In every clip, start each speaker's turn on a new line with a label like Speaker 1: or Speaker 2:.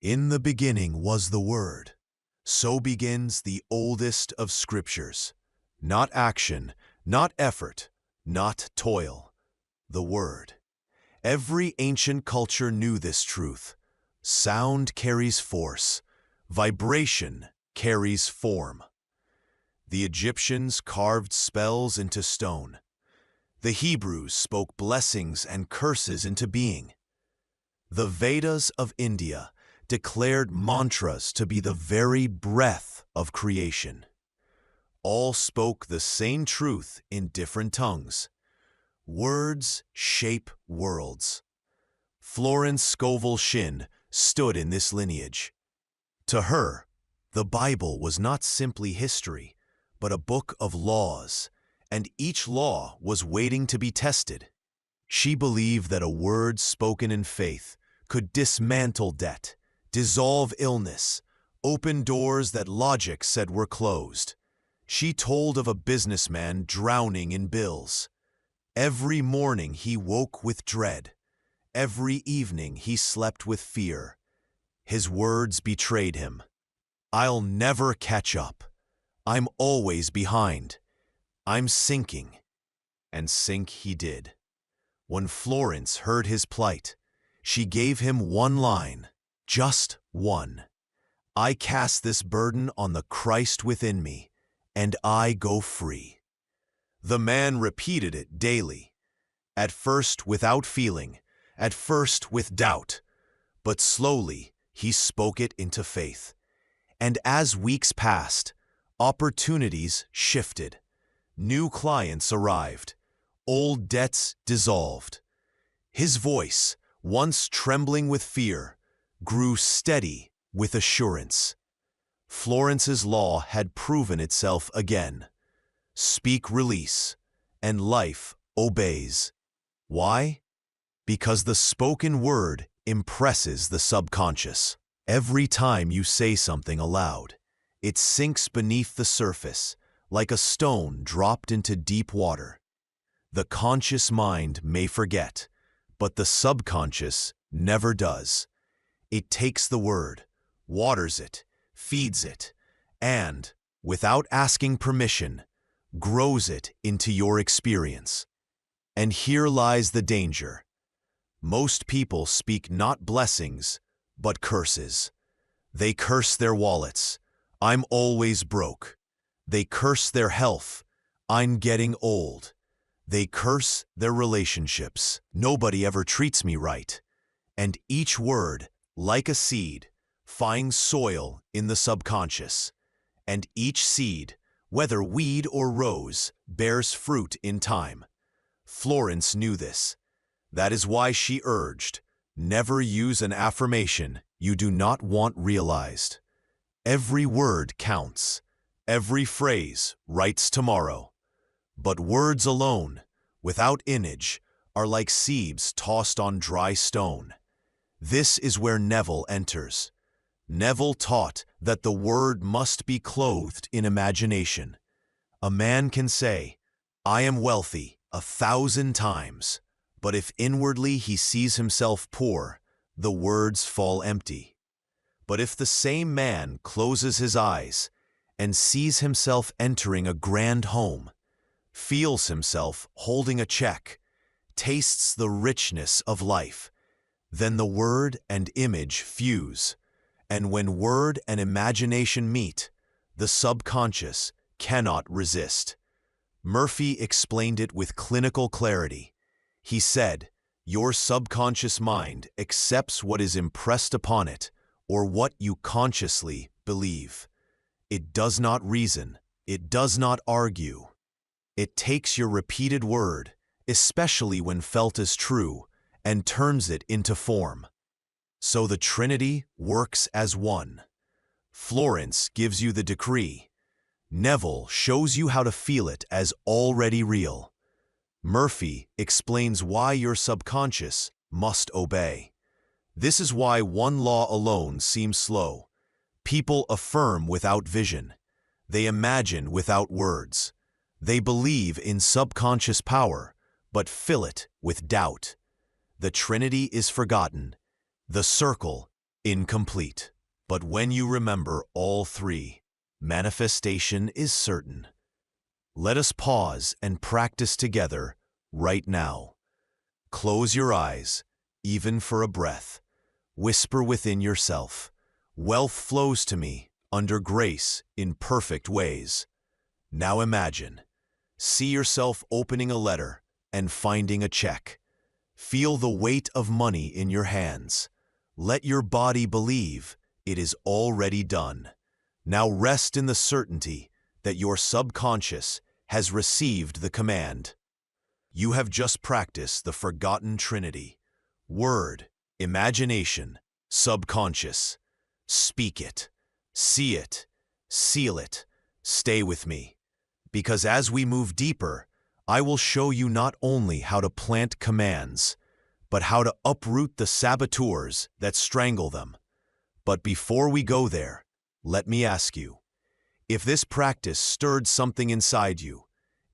Speaker 1: In the beginning was the Word. So begins the oldest of scriptures. Not action, not effort, not toil. The Word. Every ancient culture knew this truth. Sound carries force. Vibration carries form. The Egyptians carved spells into stone. The Hebrews spoke blessings and curses into being. The Vedas of India declared mantras to be the very breath of creation. All spoke the same truth in different tongues. Words shape worlds. Florence Scovel Shinn stood in this lineage. To her, the Bible was not simply history, but a book of laws, and each law was waiting to be tested. She believed that a word spoken in faith could dismantle debt, dissolve illness, open doors that logic said were closed. She told of a businessman drowning in bills. Every morning he woke with dread. Every evening he slept with fear. His words betrayed him. "I'll never catch up. I'm always behind. I'm sinking." And sink he did. When Florence heard his plight, she gave him one line, just one. "I cast this burden on the Christ within me, and I go free." The man repeated it daily, at first without feeling, at first with doubt, but slowly he spoke it into faith. And as weeks passed, opportunities shifted. New clients arrived. Old debts dissolved. His voice, once trembling with fear, grew steady with assurance. Florence's law had proven itself again. Speak release, and life obeys. Why? Because the spoken word impresses the subconscious. Every time you say something aloud, it sinks beneath the surface, like a stone dropped into deep water. The conscious mind may forget, but the subconscious never does. It takes the word, waters it, feeds it, and, without asking permission, grows it into your experience. And here lies the danger. Most people speak not blessings, but curses. They curse their wallets. "I'm always broke." They curse their health. "I'm getting old." They curse their relationships. "Nobody ever treats me right." And each word, like a seed, finds soil in the subconscious. And each seed, whether weed or rose, bears fruit in time. Florence knew this. That is why she urged, never use an affirmation you do not want realized. Every word counts. Every phrase writes tomorrow. But words alone, without image, are like seeds tossed on dry stone. This is where Neville enters. Neville taught that the word must be clothed in imagination. A man can say, "I am wealthy," 1,000 times, but if inwardly he sees himself poor, the words fall empty. But if the same man closes his eyes and sees himself entering a grand home, feels himself holding a check, tastes the richness of life, then the word and image fuse. And when word and imagination meet, the subconscious cannot resist. Murphy explained it with clinical clarity. He said, "Your subconscious mind accepts what is impressed upon it, or what you consciously believe. It does not reason. It does not argue. It takes your repeated word, especially when felt as true, and turns it into form." So the Trinity works as one. Florence gives you the decree. Neville shows you how to feel it as already real. Murphy explains why your subconscious must obey. This is why one law alone seems slow. People affirm without vision. They imagine without words. They believe in subconscious power, but fill it with doubt. The Trinity is forgotten. The circle incomplete. But when you remember all three, manifestation is certain. Let us pause and practice together right now. Close your eyes, even for a breath. Whisper within yourself, "Wealth flows to me under grace in perfect ways." Now imagine. See yourself opening a letter and finding a check. Feel the weight of money in your hands. Let your body believe it is already done. Now rest in the certainty that your subconscious has received the command. You have just practiced the forgotten trinity: word, imagination, subconscious. Speak it, see it, seal it. Stay with me, because as we move deeper, I will show you not only how to plant commands, but how to uproot the saboteurs that strangle them. But before we go there, let me ask you, if this practice stirred something inside you,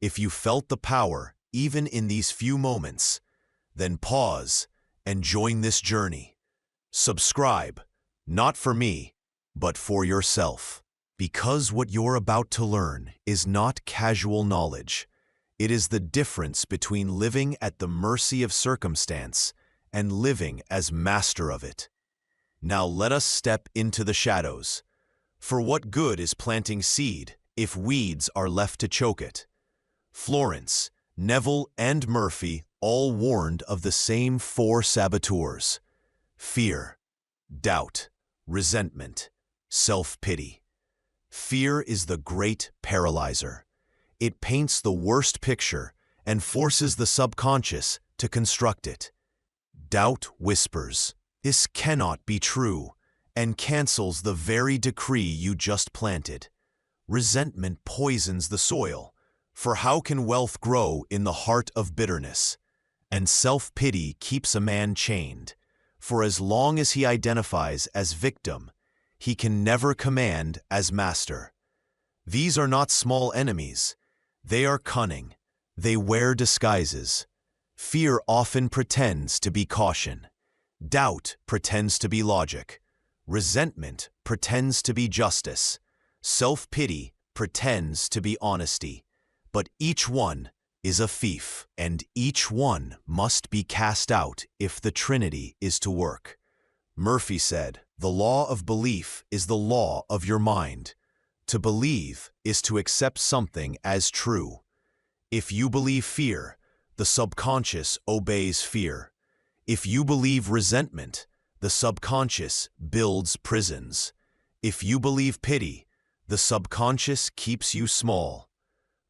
Speaker 1: if you felt the power even in these few moments, then pause and join this journey. Subscribe, not for me, but for yourself. Because what you're about to learn is not casual knowledge. It is the difference between living at the mercy of circumstance and living as master of it. Now let us step into the shadows. For what good is planting seed if weeds are left to choke it? Florence, Neville, and Murphy all warned of the same four saboteurs: fear, doubt, resentment, self-pity. Fear is the great paralyzer. It paints the worst picture and forces the subconscious to construct it. Doubt whispers, "This cannot be true," and cancels the very decree you just planted. Resentment poisons the soil, for how can wealth grow in the heart of bitterness? And self-pity keeps a man chained, for as long as he identifies as victim, he can never command as master. These are not small enemies. They are cunning. They wear disguises. Fear often pretends to be caution. Doubt pretends to be logic. Resentment pretends to be justice. Self-pity pretends to be honesty. But each one is a thief, and each one must be cast out if the trinity is to work. Murphy said, "The law of belief is the law of your mind. To believe is to accept something as true. If you believe fear, the subconscious obeys fear. If you believe resentment, the subconscious builds prisons. If you believe pity, the subconscious keeps you small."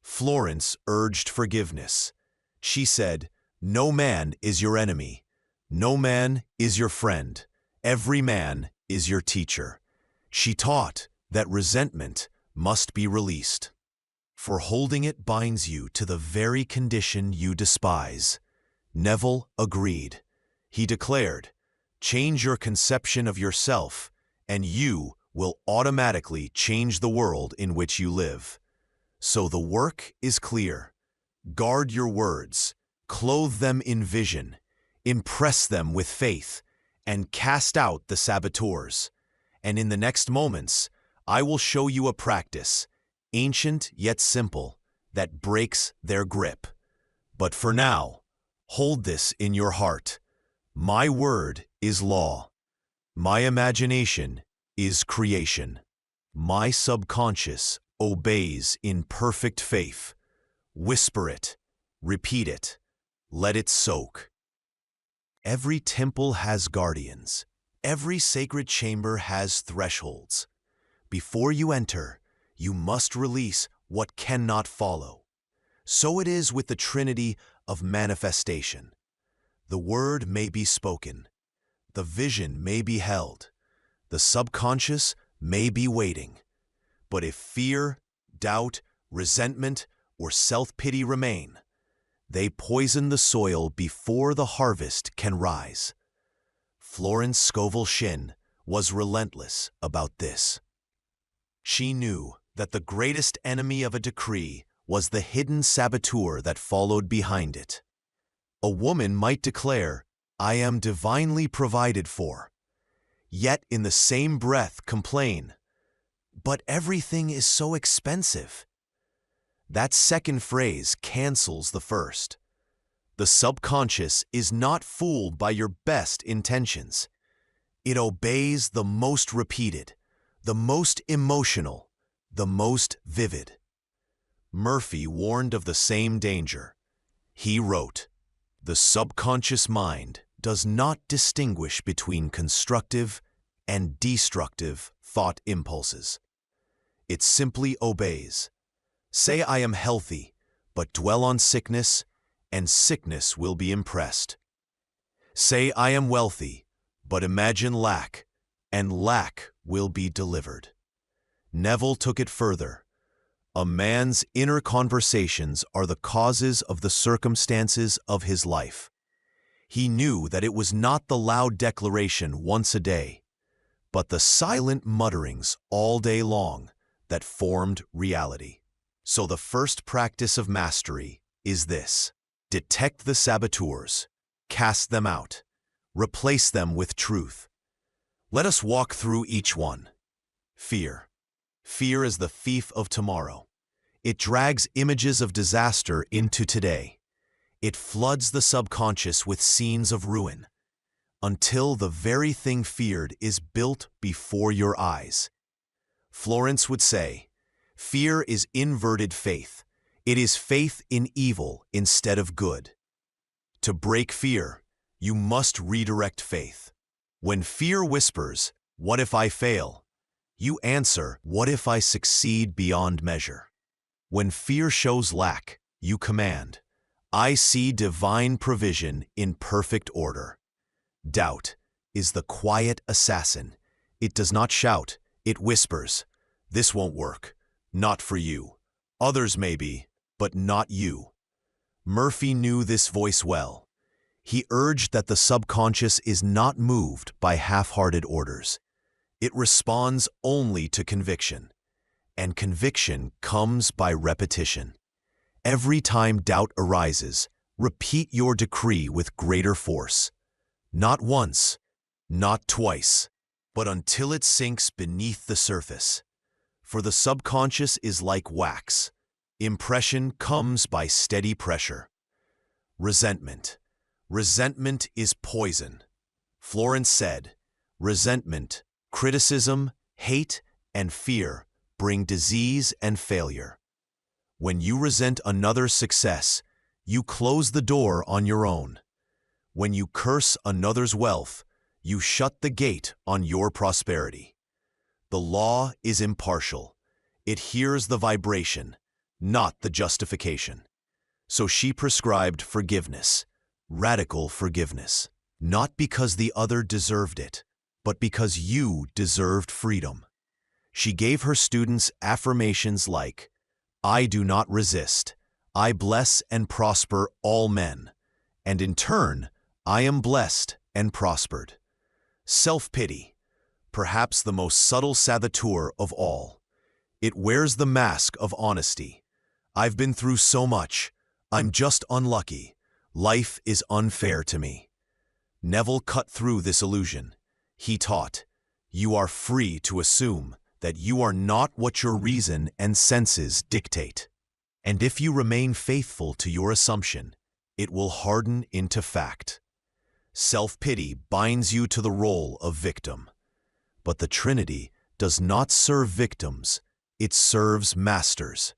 Speaker 1: Florence urged forgiveness. She said, "No man is your enemy. No man is your friend. Every man is your teacher." She taught that resentment must be released, for holding it binds you to the very condition you despise. Neville agreed. He declared, "Change your conception of yourself, and you will automatically change the world in which you live." So the work is clear. Guard your words, clothe them in vision, impress them with faith, and cast out the saboteurs. And in the next moments, I will show you a practice, ancient yet simple, that breaks their grip. But for now, hold this in your heart. My word is law. My imagination is creation. My subconscious obeys in perfect faith. Whisper it, repeat it, let it soak. Every temple has guardians. Every sacred chamber has thresholds. Before you enter, you must release what cannot follow. So it is with the trinity of manifestation. The word may be spoken. The vision may be held. The subconscious may be waiting. But if fear, doubt, resentment, or self-pity remain, they poison the soil before the harvest can rise. Florence Scovel Shinn was relentless about this. She knew that the greatest enemy of a decree was the hidden saboteur that followed behind it. A woman might declare, "I am divinely provided for." yet in the same breath complain, "But everything is so expensive." That second phrase cancels the first. The subconscious is not fooled by your best intentions. It obeys the most repeated, the most emotional, the most vivid. Murphy warned of the same danger. He wrote, "The subconscious mind does not distinguish between constructive and destructive thought impulses. It simply obeys. Say I am healthy, but dwell on sickness, and sickness will be impressed. Say I am wealthy, but imagine lack, and lack will be delivered." Neville took it further. A man's inner conversations are the causes of the circumstances of his life. He knew that it was not the loud declaration once a day, but the silent mutterings all day long that formed reality. So the first practice of mastery is this: detect the saboteurs, cast them out, replace them with truth. Let us walk through each one. Fear. Fear is the thief of tomorrow. It drags images of disaster into today. It floods the subconscious with scenes of ruin, until the very thing feared is built before your eyes. Florence would say, "Fear is inverted faith. It is faith in evil instead of good." To break fear, you must redirect faith. When fear whispers, "What if I fail?" you answer, "What if I succeed beyond measure?" When fear shows lack, you command, "I see divine provision in perfect order." Doubt is the quiet assassin. It does not shout, it whispers, "This won't work. Not for you. Others maybe, but not you." Murphy knew this voice well. He urged that the subconscious is not moved by half-hearted orders. It responds only to conviction, and conviction comes by repetition. Every time doubt arises, repeat your decree with greater force. Not once, not twice, but until it sinks beneath the surface. For the subconscious is like wax. Impression comes by steady pressure. Resentment. Resentment is poison. Florence said, "Resentment, criticism, hate, and fear bring disease and failure." When you resent another's success, you close the door on your own. When you curse another's wealth, you shut the gate on your prosperity. The law is impartial. It hears the vibration, not the justification. So she prescribed forgiveness, radical forgiveness, not because the other deserved it, but because you deserved freedom. She gave her students affirmations like, "I do not resist. I bless and prosper all men, and in turn, I am blessed and prospered." Self-pity, perhaps the most subtle saboteur of all. It wears the mask of honesty. "I've been through so much. I'm just unlucky. Life is unfair to me." Neville cut through this illusion. He taught, "You are free to assume that you are not what your reason and senses dictate. And if you remain faithful to your assumption, it will harden into fact." Self-pity binds you to the role of victim. But the Trinity does not serve victims, it serves masters.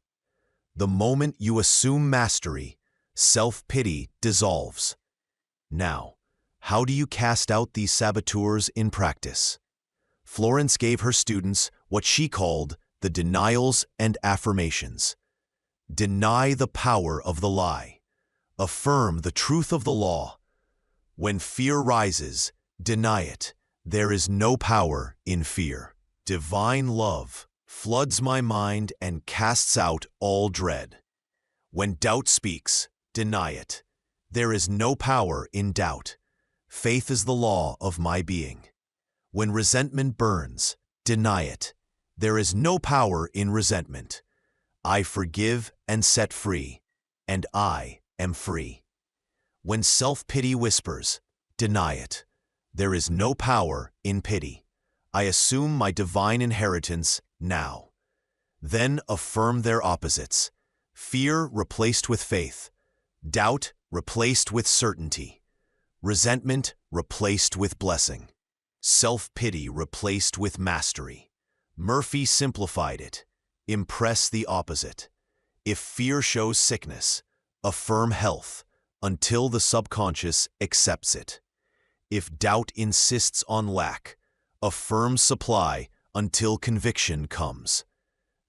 Speaker 1: The moment you assume mastery, self-pity dissolves. Now, how do you cast out these saboteurs in practice? Florence gave her students what she called the denials and affirmations. Deny the power of the lie. Affirm the truth of the law. When fear rises, deny it. There is no power in fear. Divine love floods my mind and casts out all dread. When doubt speaks, deny it. There is no power in doubt. Faith is the law of my being. When resentment burns, deny it. There is no power in resentment. I forgive and set free, and I am free. When self-pity whispers, deny it. There is no power in pity. I assume my divine inheritance now. Then affirm their opposites. Fear replaced with faith. Doubt replaced with certainty. Resentment replaced with blessing. Self-pity replaced with mastery. Murphy simplified it. Impress the opposite. If fear shows sickness, affirm health until the subconscious accepts it. If doubt insists on lack, affirm supply until conviction comes.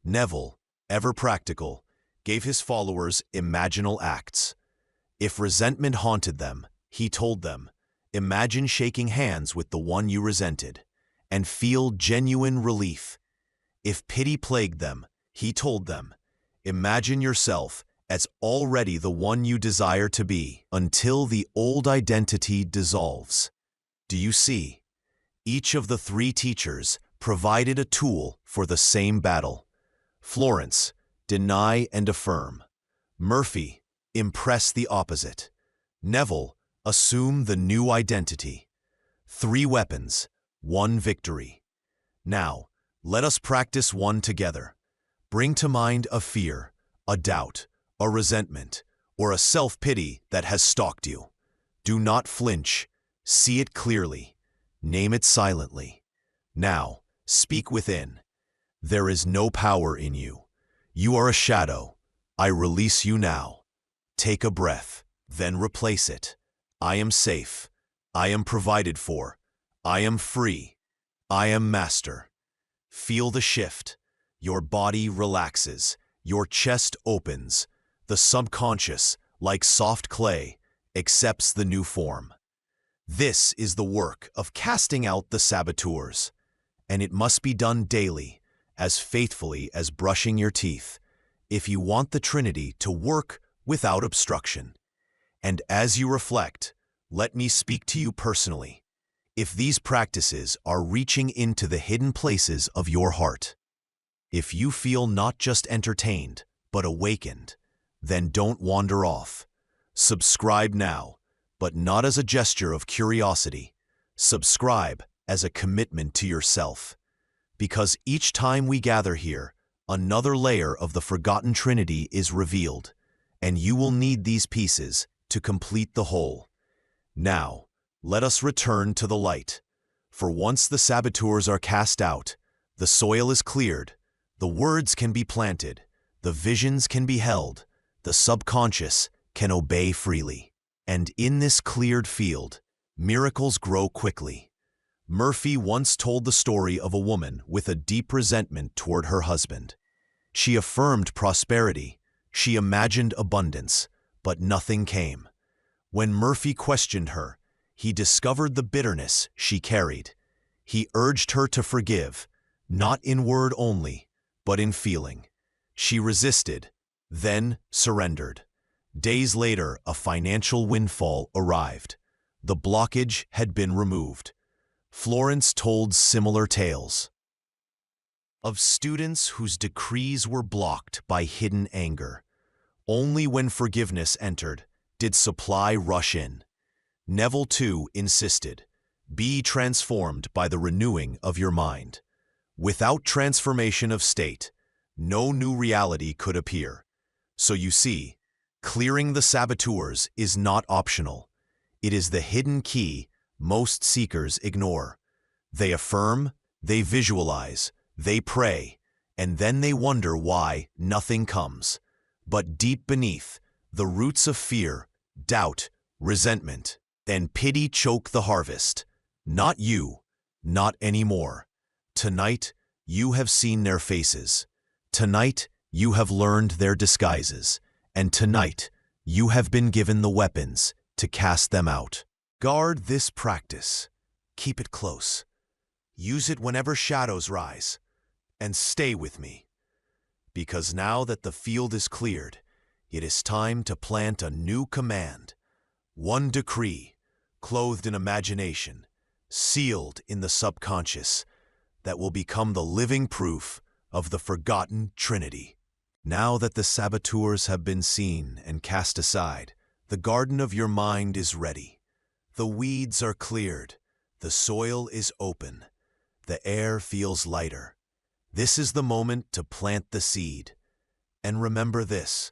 Speaker 1: Neville, ever practical, gave his followers imaginal acts. If resentment haunted them, he told them, imagine shaking hands with the one you resented, and feel genuine relief. If pity plagued them, he told them, imagine yourself as already the one you desire to be, until the old identity dissolves. Do you see? Each of the three teachers provided a tool for the same battle. Florence, deny and affirm. Murphy, impress the opposite. Neville, assume the new identity. 3 weapons, 1 victory. Now, let us practice one together. Bring to mind a fear, a doubt, a resentment, or a self-pity that has stalked you. Do not flinch. See it clearly. Name it silently. Now, speak within. There is no power in you. You are a shadow. I release you now. Take a breath, then replace it. I am safe. I am provided for. I am free. I am master. Feel the shift. Your body relaxes. Your chest opens. The subconscious, like soft clay, accepts the new form. This is the work of casting out the saboteurs, and it must be done daily, as faithfully as brushing your teeth, if you want the Trinity to work without obstruction. And as you reflect, let me speak to you personally. If these practices are reaching into the hidden places of your heart, if you feel not just entertained, but awakened, then don't wander off. Subscribe now, but not as a gesture of curiosity. Subscribe as a commitment to yourself. Because each time we gather here, another layer of the forgotten Trinity is revealed, and you will need these pieces to complete the whole. Now, let us return to the light. For once the saboteurs are cast out, the soil is cleared, the words can be planted, the visions can be held, the subconscious can obey freely. And in this cleared field, miracles grow quickly. Murphy once told the story of a woman with a deep resentment toward her husband. She affirmed prosperity, she imagined abundance, but nothing came. When Murphy questioned her, he discovered the bitterness she carried. He urged her to forgive, not in word only, but in feeling. She resisted, then surrendered. Days later, a financial windfall arrived. The blockage had been removed. Florence told similar tales of students whose decrees were blocked by hidden anger. Only when forgiveness entered did supply rush in. Neville, too, insisted, be transformed by the renewing of your mind. Without transformation of state, no new reality could appear. So you see, clearing the saboteurs is not optional. It is the hidden key most seekers ignore. They affirm, they visualize, they pray, and then they wonder why nothing comes. But deep beneath, the roots of fear, doubt, resentment, and pity choke the harvest. Not you, not anymore. Tonight, you have seen their faces. Tonight, you have learned their disguises. And tonight, you have been given the weapons to cast them out. Guard this practice. Keep it close. Use it whenever shadows rise. And stay with me. Because now that the field is cleared, it is time to plant a new command. One decree, clothed in imagination, sealed in the subconscious, that will become the living proof of the forgotten Trinity. Now that the saboteurs have been seen and cast aside, the garden of your mind is ready. The weeds are cleared, The soil is open. The air feels lighter. This is the moment to plant the seed. And remember this,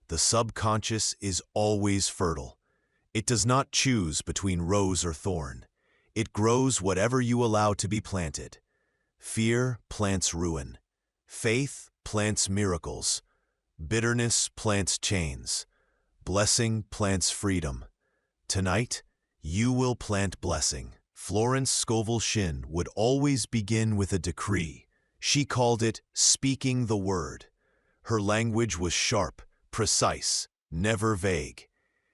Speaker 1: the subconscious is always fertile. It does not choose between rose or thorn. It grows whatever you allow to be planted. Fear plants ruin. Faith plants miracles. Bitterness plants chains. Blessing plants freedom. Tonight, you will plant blessing. Florence Scovel Shinn would always begin with a decree. She called it speaking the word. Her language was sharp, precise, never vague.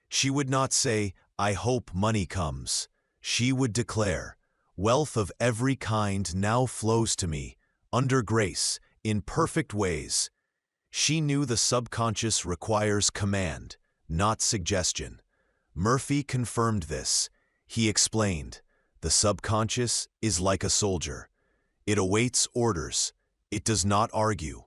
Speaker 1: She would not say, "I hope money comes." She would declare, "Wealth of every kind now flows to me, under grace, in perfect ways." She knew the subconscious requires command, not suggestion. Murphy confirmed this. He explained, "The subconscious is like a soldier. It awaits orders. It does not argue.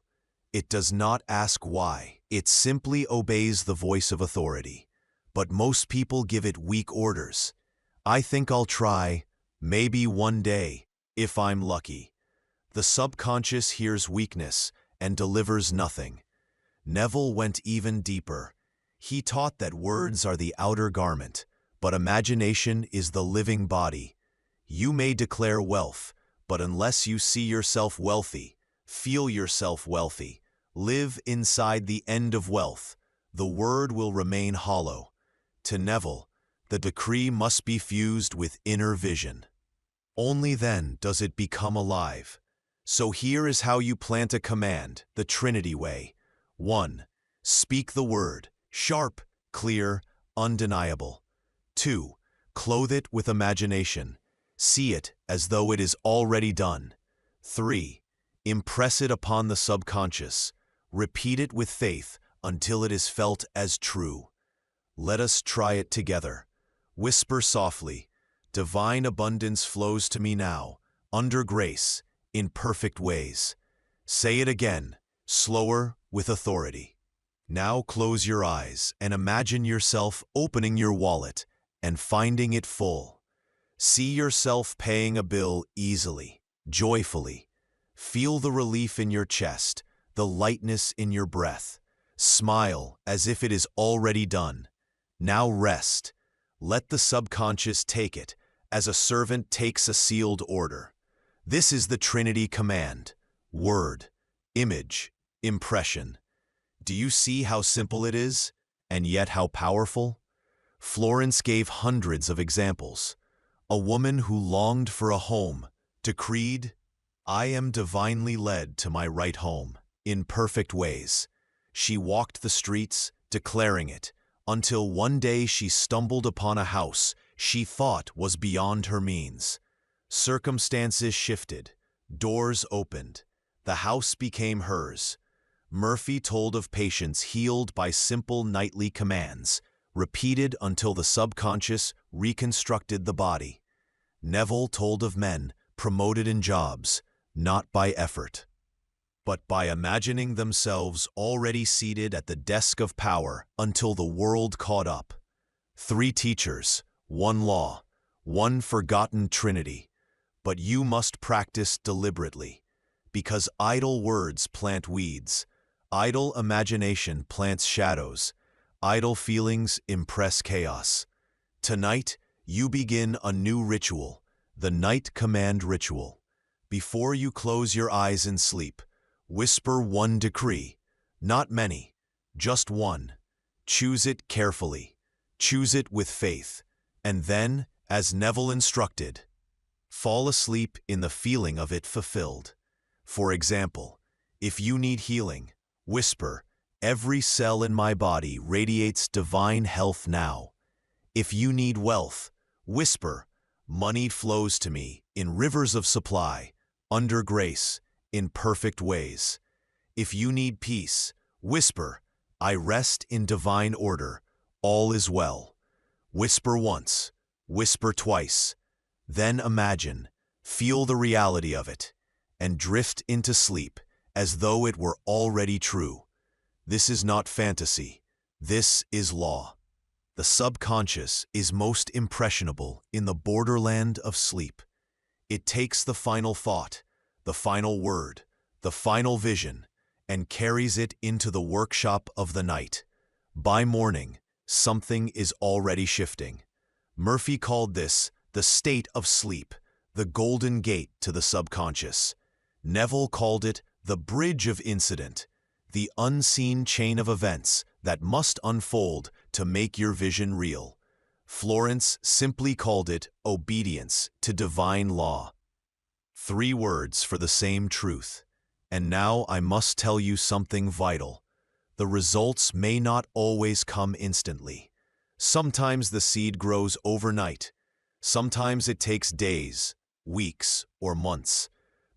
Speaker 1: It does not ask why. It simply obeys the voice of authority. But most people give it weak orders. I think I'll try, maybe one day, if I'm lucky." The subconscious hears weakness and delivers nothing. Neville went even deeper. He taught that words are the outer garment, but imagination is the living body. You may declare wealth, but unless you see yourself wealthy, feel yourself wealthy, live inside the end of wealth, the word will remain hollow. To Neville, the decree must be fused with inner vision. Only then does it become alive. So here is how you plant a command, the Trinity way. 1. Speak the word, sharp, clear, undeniable. 2. Clothe it with imagination. See it as though it is already done. 3. Impress it upon the subconscious. Repeat it with faith until it is felt as true. Let us try it together. Whisper softly, "Divine abundance flows to me now, under grace, in perfect ways." Say it again, slower, with authority. Now close your eyes and imagine yourself opening your wallet and finding it full. See yourself paying a bill easily, joyfully. Feel the relief in your chest, the lightness in your breath. Smile as if it is already done. Now rest. Let the subconscious take it, as a servant takes a sealed order. This is the Trinity command: word, image, impression. Do you see how simple it is, and yet how powerful? Florence gave hundreds of examples. A woman who longed for a home decreed, "I am divinely led to my right home, in perfect ways." She walked the streets, declaring it, until one day she stumbled upon a house she thought was beyond her means. Circumstances shifted, doors opened, the house became hers. Murphy told of patients healed by simple nightly commands, repeated until the subconscious reconstructed the body. Neville told of men promoted in jobs, not by effort, but by imagining themselves already seated at the desk of power until the world caught up. 3 teachers, 1 law, 1 forgotten Trinity. But you must practice deliberately, because idle words plant weeds, idle imagination plants shadows, idle feelings impress chaos. Tonight, you begin a new ritual, the night command ritual. Before you close your eyes in sleep, whisper 1 decree, not many, just 1. Choose it carefully, choose it with faith, and then, as Neville instructed, fall asleep in the feeling of it fulfilled. For example, if you need healing, whisper, "Every cell in my body radiates divine health now." If you need wealth, whisper, "Money flows to me in rivers of supply, under grace, in perfect ways." If you need peace, whisper, "I rest in divine order, all is well." Whisper once, whisper twice, then imagine, feel the reality of it, and drift into sleep as though it were already true. This is not fantasy. This is law. The subconscious is most impressionable in the borderland of sleep. It takes the final thought, the final word, the final vision, and carries it into the workshop of the night. By morning, something is already shifting. Murphy called this the state of sleep, the golden gate to the subconscious. Neville called it the bridge of incident, the unseen chain of events that must unfold to make your vision real. Florence simply called it obedience to divine law. 3 words for the same truth. And now I must tell you something vital. The results may not always come instantly. Sometimes the seed grows overnight. Sometimes it takes days, weeks, or months.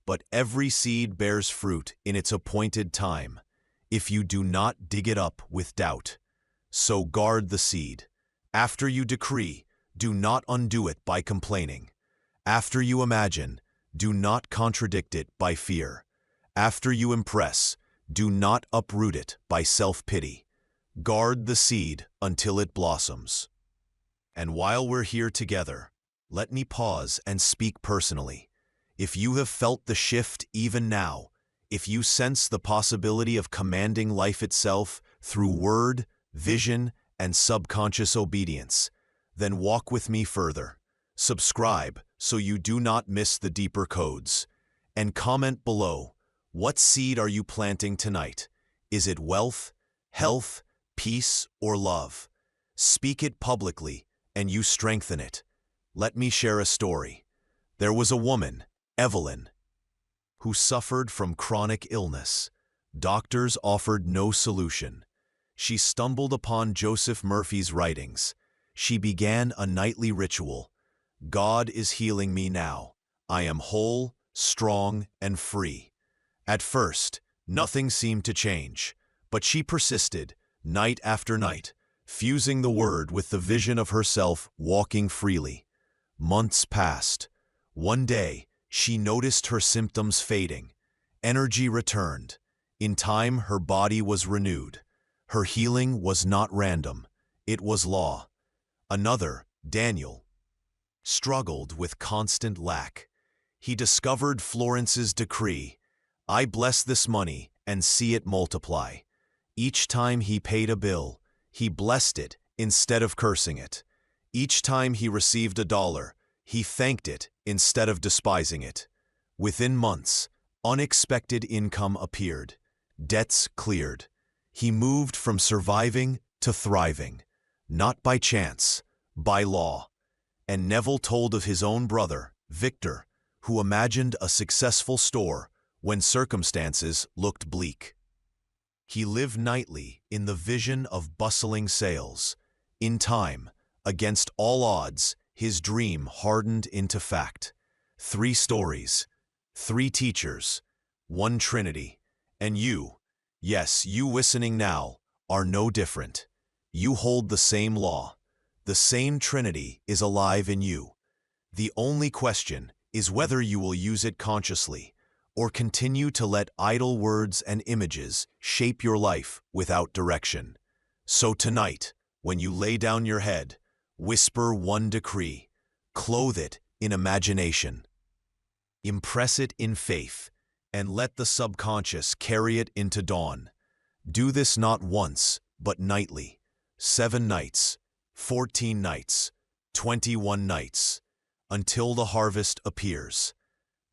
Speaker 1: But every seed bears fruit in its appointed time, if you do not dig it up with doubt. So guard the seed. After you decree, do not undo it by complaining. After you imagine, do not contradict it by fear. After you impress, do not uproot it by self-pity. Guard the seed until it blossoms. And while we're here together, let me pause and speak personally. If you have felt the shift even now, if you sense the possibility of commanding life itself through word, vision, and subconscious obedience, then walk with me further. Subscribe so you do not miss the deeper codes. And comment below, what seed are you planting tonight? Is it wealth, health, peace, or love? Speak it publicly, and you strengthen it. Let me share a story. There was a woman, Evelyn, who suffered from chronic illness. Doctors offered no solution. She stumbled upon Joseph Murphy's writings. She began a nightly ritual. God is healing me now. I am whole, strong, and free. At first, nothing seemed to change, but she persisted, night after night, fusing the word with the vision of herself walking freely. Months passed. One day, she noticed her symptoms fading. Energy returned. In time, her body was renewed. Her healing was not random. It was law. Another, Daniel, struggled with constant lack. He discovered Florence's decree. I bless this money and see it multiply. Each time he paid a bill, he blessed it instead of cursing it. Each time he received $1, he thanked it instead of despising it. Within months, unexpected income appeared. Debts cleared. He moved from surviving to thriving, not by chance, by law. And Neville told of his own brother, Victor, who imagined a successful store when circumstances looked bleak. He lived nightly in the vision of bustling sales. In time, against all odds, his dream hardened into fact. 3 stories, 3 teachers, 1 trinity, and you, yes, you listening now, are no different. You hold the same law. The same trinity is alive in you. The only question is whether you will use it consciously or continue to let idle words and images shape your life without direction. So tonight, when you lay down your head, whisper 1 decree, clothe it in imagination, impress it in faith, and let the subconscious carry it into dawn. Do this not once, but nightly. 7 nights, 14 nights, 21 nights, until the harvest appears.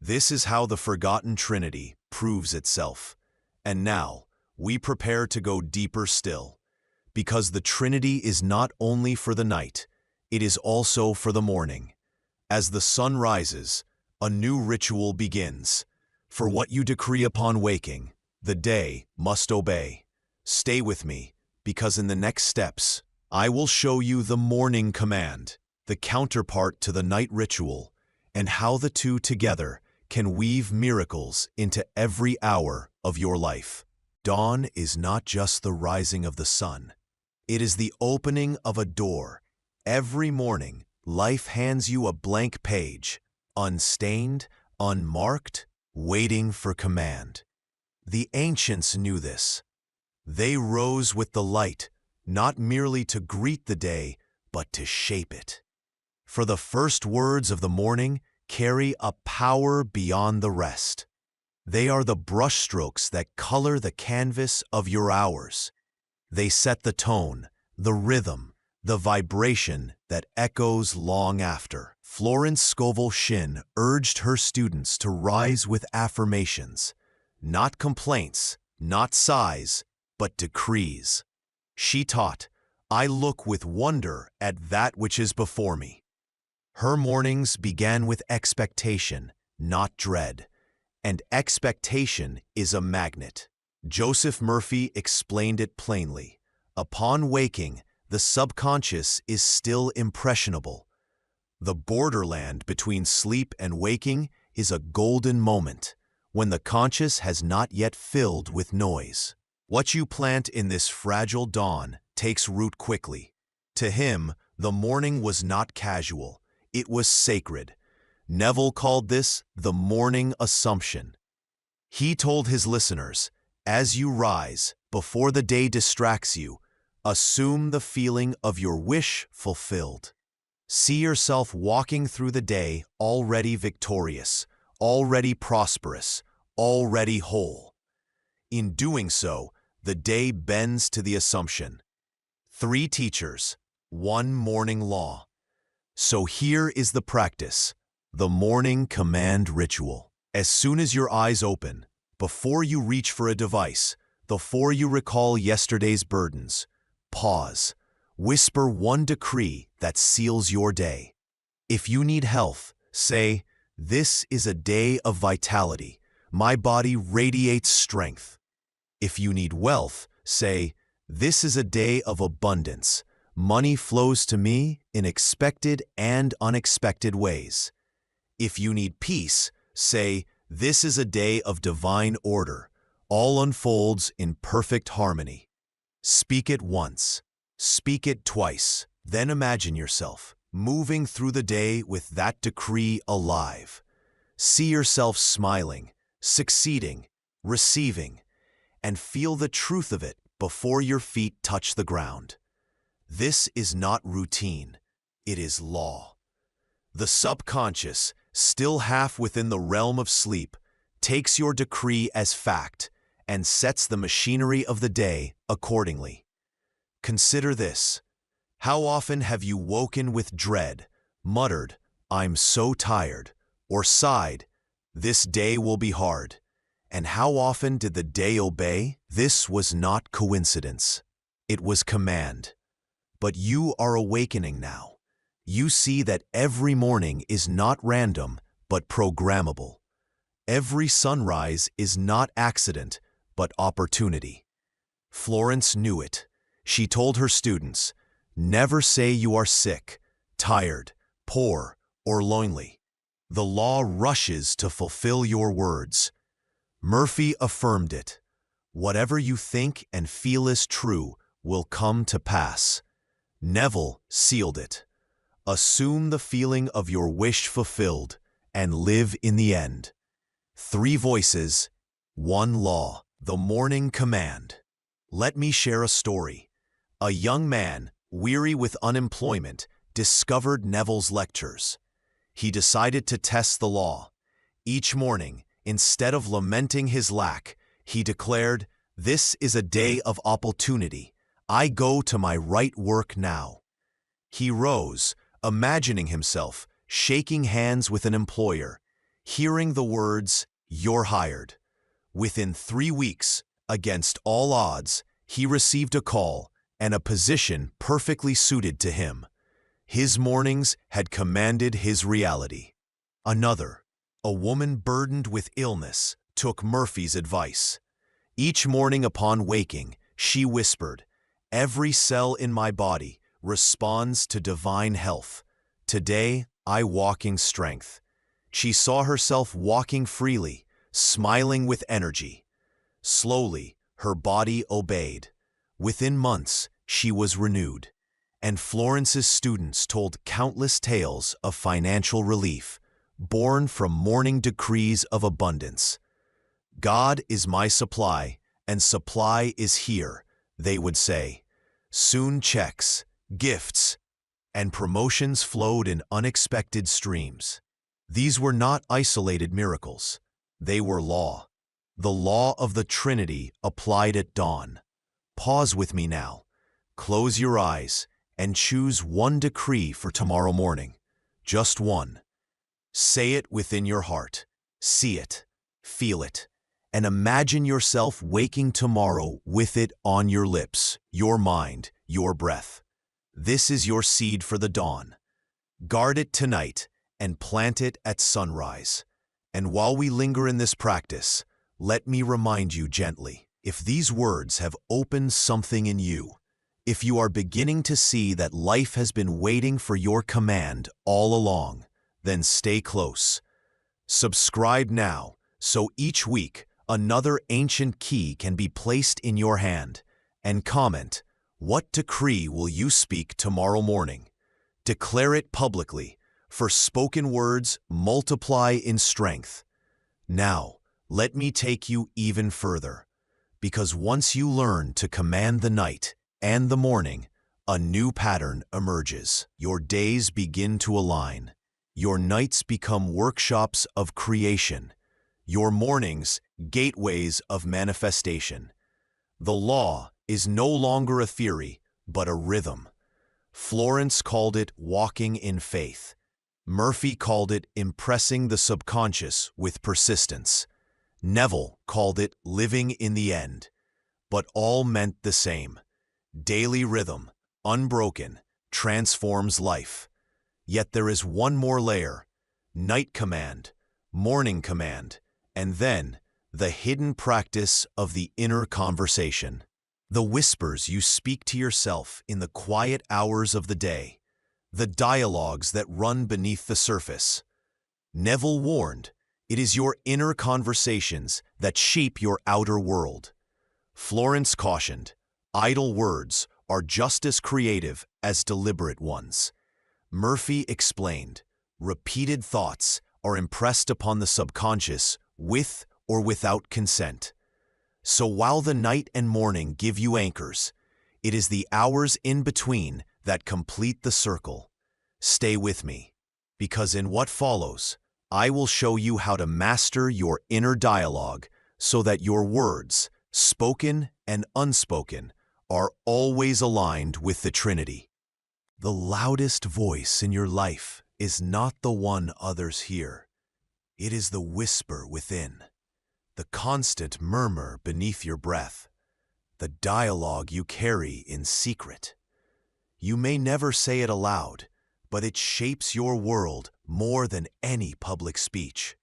Speaker 1: This is how the forgotten Trinity proves itself. And now, we prepare to go deeper still, because the Trinity is not only for the night, it is also for the morning. As the sun rises, a new ritual begins. For what you decree upon waking, the day must obey. Stay with me, because in the next steps, I will show you the morning command, the counterpart to the night ritual, and how the two together can weave miracles into every hour of your life. Dawn is not just the rising of the sun. It is the opening of a door. Every morning, life hands you a blank page, unstained, unmarked, waiting for command. The ancients knew this. They rose with the light, not merely to greet the day, but to shape it. For the first words of the morning carry a power beyond the rest. They are the brushstrokes that color the canvas of your hours. They set the tone, the rhythm, the vibration that echoes long after. Florence Scovel Shinn urged her students to rise with affirmations, not complaints, not sighs, but decrees. She taught, "I look with wonder at that which is before me." Her mornings began with expectation, not dread, and expectation is a magnet. Joseph Murphy explained it plainly. Upon waking, the subconscious is still impressionable. The borderland between sleep and waking is a golden moment, when the conscious has not yet filled with noise. What you plant in this fragile dawn takes root quickly. To him, the morning was not casual, it was sacred. Neville called this the morning assumption. He told his listeners, as you rise, before the day distracts you, assume the feeling of your wish fulfilled. See yourself walking through the day already victorious, already prosperous, already whole. In doing so, the day bends to the assumption. 3 teachers, 1 morning law. So here is the practice, the morning command ritual. As soon as your eyes open, before you reach for a device, before you recall yesterday's burdens, pause. Whisper one decree that seals your day. If you need health, say, "This is a day of vitality. My body radiates strength." If you need wealth, say, "This is a day of abundance. Money flows to me in expected and unexpected ways." If you need peace, say, "This is a day of divine order. All unfolds in perfect harmony." Speak it once. Speak it twice. Then imagine yourself moving through the day with that decree alive. See yourself smiling, succeeding, receiving, and feel the truth of it before your feet touch the ground. This is not routine, it is law. The subconscious, still half within the realm of sleep, takes your decree as fact and sets the machinery of the day accordingly. Consider this. How often have you woken with dread, muttered, "I'm so tired," or sighed, "This day will be hard"? And how often did the day obey? This was not coincidence. It was command. But you are awakening now. You see that every morning is not random, but programmable. Every sunrise is not accident, but opportunity. Florence knew it. She told her students, "Never say you are sick, tired, poor, or lonely. The law rushes to fulfill your words." Murphy affirmed it. Whatever you think and feel is true will come to pass. Neville sealed it. Assume the feeling of your wish fulfilled and live in the end. 3 voices, 1 law, the morning command. Let me share a story. A young man, weary with unemployment, discovered Neville's lectures. He decided to test the law. Each morning, instead of lamenting his lack, he declared, "This is a day of opportunity. I go to my right work now." He rose, imagining himself shaking hands with an employer, hearing the words, "You're hired." Within 3 weeks, against all odds, he received a call and a position perfectly suited to him. His mornings had commanded his reality. Another, a woman burdened with illness, took Murphy's advice. Each morning upon waking, she whispered, "Every cell in my body responds to divine health. Today, I walk in strength." She saw herself walking freely, smiling with energy. Slowly, her body obeyed. Within months, she was renewed. And Florence's students told countless tales of financial relief, born from morning decrees of abundance. "God is my supply, and supply is here," they would say. Soon checks, gifts, and promotions flowed in unexpected streams. These were not isolated miracles. They were law. The law of the Trinity applied at dawn. Pause with me now. Close your eyes and choose one decree for tomorrow morning. Just one. Say it within your heart. See it. Feel it. And imagine yourself waking tomorrow with it on your lips, your mind, your breath. This is your seed for the dawn. Guard it tonight and plant it at sunrise. And while we linger in this practice, let me remind you gently, if these words have opened something in you, if you are beginning to see that life has been waiting for your command all along, then stay close. Subscribe now, so each week another ancient key can be placed in your hand. And comment, what decree will you speak tomorrow morning? Declare it publicly, for spoken words multiply in strength. Now, let me take you even further, because once you learn to command the night and the morning, a new pattern emerges. Your days begin to align. Your nights become workshops of creation. Your mornings, gateways of manifestation. The law is no longer a theory, but a rhythm. Florence called it walking in faith. Murphy called it impressing the subconscious with persistence. Neville called it living in the end. But all meant the same. Daily rhythm, unbroken, transforms life. Yet there is one more layer: night command, morning command, and then the hidden practice of the inner conversation. The whispers you speak to yourself in the quiet hours of the day. The dialogues that run beneath the surface. Neville warned, it is your inner conversations that shape your outer world. Florence cautioned, idle words are just as creative as deliberate ones. Murphy explained, repeated thoughts are impressed upon the subconscious with or without consent. So while the night and morning give you anchors, it is the hours in between that complete the circle. Stay with me, because in what follows, I will show you how to master your inner dialogue so that your words, spoken and unspoken, are always aligned with the Trinity. The loudest voice in your life is not the one others hear. It is the whisper within, the constant murmur beneath your breath, the dialogue you carry in secret. You may never say it aloud, but it shapes your world more than any public speech.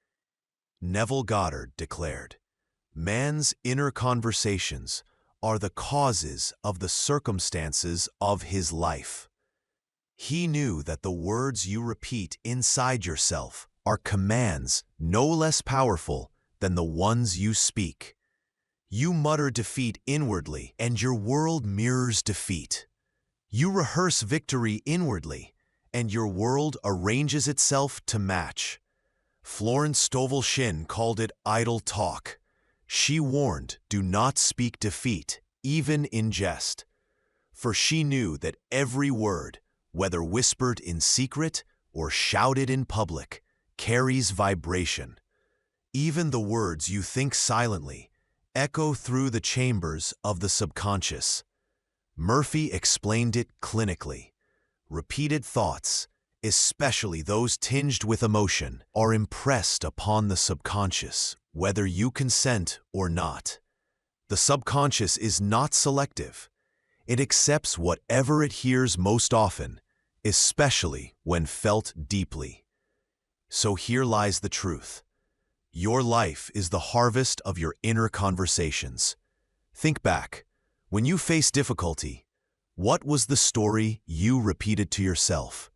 Speaker 1: Neville Goddard declared, man's inner conversations are the causes of the circumstances of his life. He knew that the words you repeat inside yourself are commands no less powerful than the ones you speak. You mutter defeat inwardly, and your world mirrors defeat. You rehearse victory inwardly, and your world arranges itself to match. Florence Scovel Shinn called it idle talk. She warned, do not speak defeat, even in jest. For she knew that every word, whether whispered in secret or shouted in public, carries vibration. Even the words you think silently echo through the chambers of the subconscious. Murphy explained it clinically. Repeated thoughts, especially those tinged with emotion, are impressed upon the subconscious, whether you consent or not. The subconscious is not selective. It accepts whatever it hears most often, especially when felt deeply. So here lies the truth. Your life is the harvest of your inner conversations. Think back. When you face difficulty, what was the story you repeated to yourself?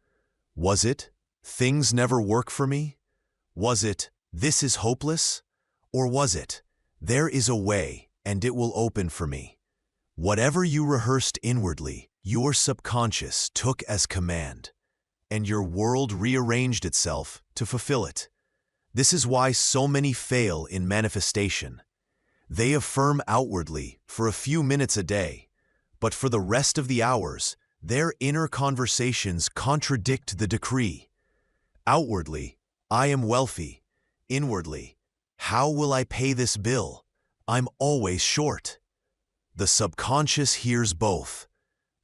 Speaker 1: Was it, things never work for me? Was it, this is hopeless? Or was it, there is a way and it will open for me? Whatever you rehearsed inwardly, your subconscious took as command, and your world rearranged itself to fulfill it. This is why so many fail in manifestation. They affirm outwardly for a few minutes a day, But for the rest of the hours, their inner conversations contradict the decree. Outwardly, I am wealthy. Inwardly, how will I pay this bill? I'm always short. The subconscious hears both,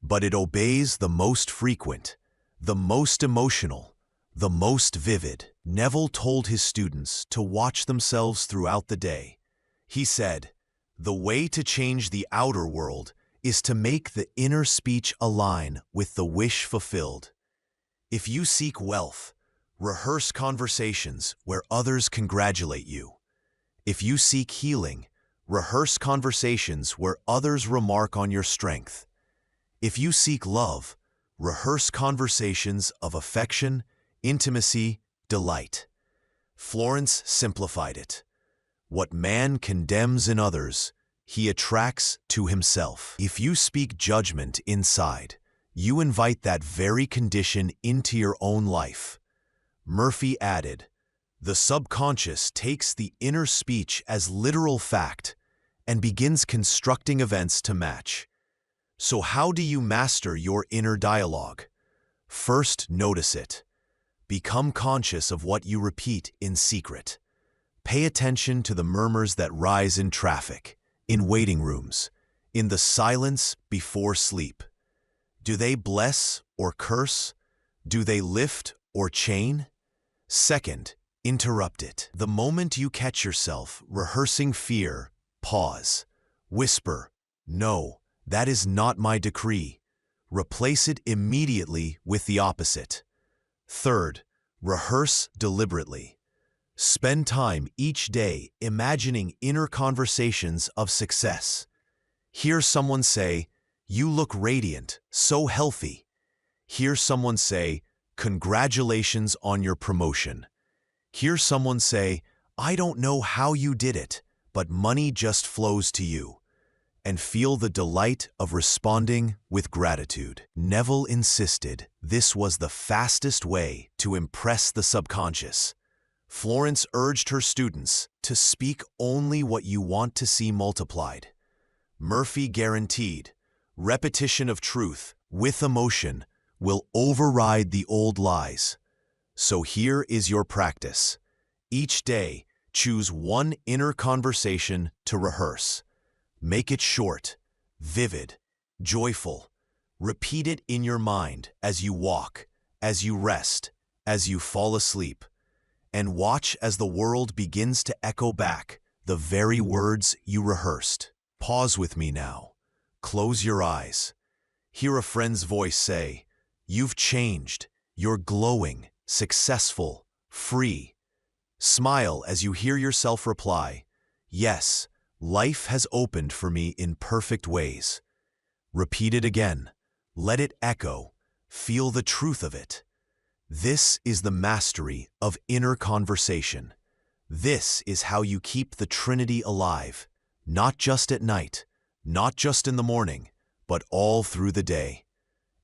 Speaker 1: but it obeys the most frequent, the most emotional, the most vivid. Neville told his students to watch themselves throughout the day. He said, "The way to change the outer world is to make the inner speech align with the wish fulfilled. If you seek wealth, rehearse conversations where others congratulate you. If you seek healing, rehearse conversations where others remark on your strength. If you seek love, rehearse conversations of affection, intimacy, delight." Florence simplified it. What man condemns in others, he attracts to himself. If you speak judgment inside, you invite that very condition into your own life. Murphy added, "The subconscious takes the inner speech as literal fact and begins constructing events to match." So how do you master your inner dialogue? First, notice it. Become conscious of what you repeat in secret. Pay attention to the murmurs that rise in traffic, in waiting rooms, in the silence before sleep. Do they bless or curse? Do they lift or chain? Second, interrupt it. The moment you catch yourself rehearsing fear, pause. Whisper, "No, that is not my decree." Replace it immediately with the opposite. Third, rehearse deliberately. Spend time each day imagining inner conversations of success. Hear someone say, "You look radiant, so healthy." Hear someone say, "Congratulations on your promotion." Hear someone say, "I don't know how you did it, but money just flows to you." And feel the delight of responding with gratitude. Neville insisted this was the fastest way to impress the subconscious. Florence urged her students to speak only what you want to see multiplied. Murphy guaranteed, repetition of truth with emotion will override the old lies. So here is your practice. Each day, choose one inner conversation to rehearse. Make it short, vivid, joyful. Repeat it in your mind as you walk, as you rest, as you fall asleep. And watch as the world begins to echo back the very words you rehearsed. Pause with me now. Close your eyes. Hear a friend's voice say, "You've changed. You're glowing, successful, free." Smile as you hear yourself reply, "Yes, life has opened for me in perfect ways." Repeat it again. Let it echo. Feel the truth of it. This is the mastery of inner conversation. This is how you keep the Trinity alive, not just at night, not just in the morning, but all through the day.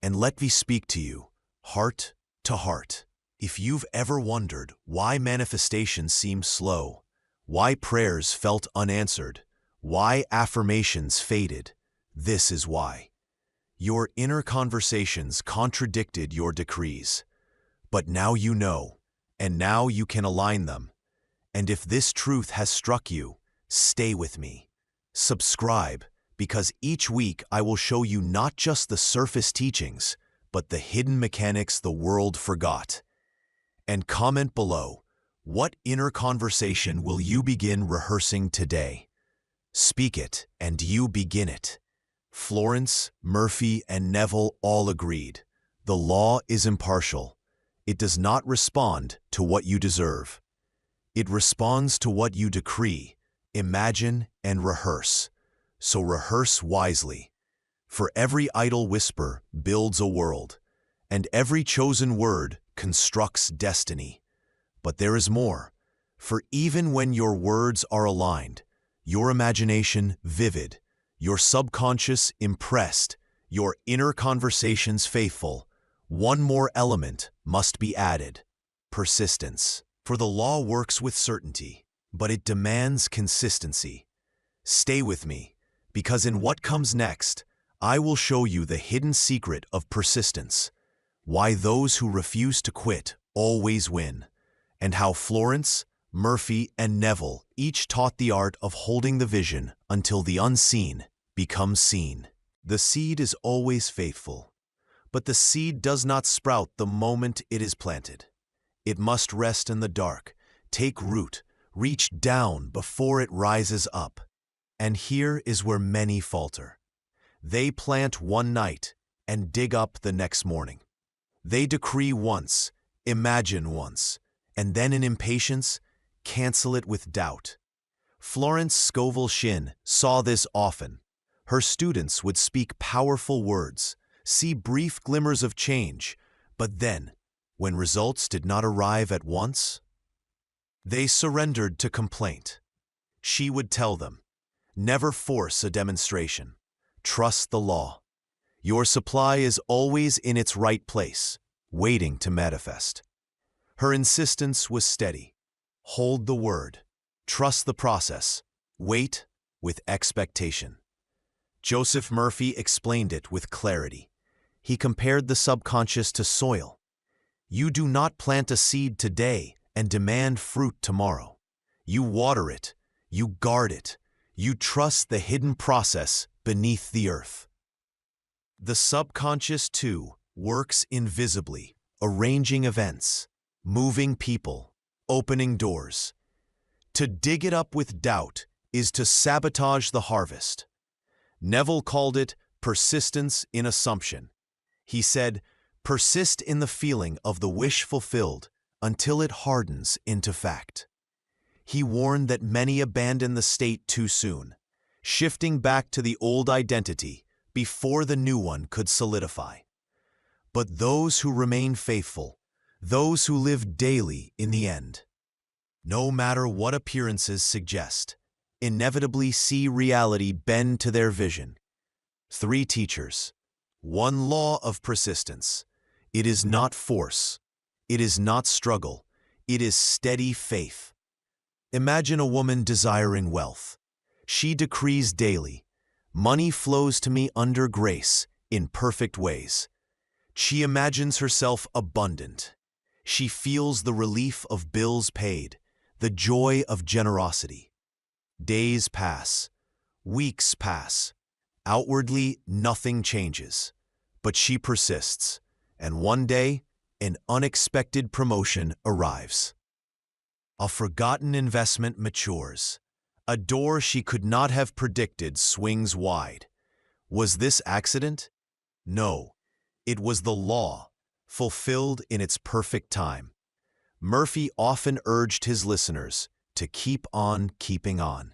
Speaker 1: And let me speak to you, heart to heart. If you've ever wondered why manifestations seem slow, why prayers felt unanswered, why affirmations faded, this is why. Your inner conversations contradicted your decrees. But now you know, and now you can align them. And if this truth has struck you, stay with me. Subscribe, because each week I will show you not just the surface teachings, but the hidden mechanics the world forgot. And comment below, what inner conversation will you begin rehearsing today? Speak it, and you begin it. Florence, Murphy, and Neville all agreed. The law is impartial. It does not respond to what you deserve. It responds to what you decree, imagine, and rehearse. So rehearse wisely. For every idle whisper builds a world, and every chosen word constructs destiny. But there is more. For even when your words are aligned, your imagination vivid, your subconscious impressed, your inner conversations faithful, one more element must be added: persistence. For the law works with certainty, but it demands consistency. Stay with me, because in what comes next, I will show you the hidden secret of persistence, why those who refuse to quit always win, and how Florence, Murphy, and Neville each taught the art of holding the vision until the unseen becomes seen. The seed is always faithful, but the seed does not sprout the moment it is planted. It must rest in the dark, take root, reach down before it rises up. And here is where many falter. They plant one night and dig up the next morning. They decree once, imagine once, and then in impatience, cancel it with doubt. Florence Scovel Shinn saw this often. Her students would speak powerful words, see brief glimmers of change, but then, when results did not arrive at once, they surrendered to complaint. She would tell them, never force a demonstration. Trust the law. Your supply is always in its right place, waiting to manifest. Her insistence was steady. Hold the word. Trust the process. Wait with expectation. Joseph Murphy explained it with clarity. He compared the subconscious to soil. You do not plant a seed today and demand fruit tomorrow. You water it. You guard it. You trust the hidden process beneath the earth. The subconscious, too, works invisibly, arranging events, moving people, opening doors. To dig it up with doubt is to sabotage the harvest. Neville called it persistence in assumption. He said, persist in the feeling of the wish fulfilled until it hardens into fact. He warned that many abandon the state too soon, shifting back to the old identity before the new one could solidify. But those who remain faithful, those who live daily in the end, no matter what appearances suggest, inevitably see reality bend to their vision. 3 teachers. 1 law of persistence. It is not force. It is not struggle. It is steady faith. Imagine a woman desiring wealth. She decrees daily, money flows to me under grace in perfect ways. She imagines herself abundant. She feels the relief of bills paid, the joy of generosity. Days pass, weeks pass. Outwardly, nothing changes, but she persists, and one day, an unexpected promotion arrives. A forgotten investment matures. A door she could not have predicted swings wide. Was this accident? No, it was the law, fulfilled in its perfect time. Murphy often urged his listeners to keep on keeping on.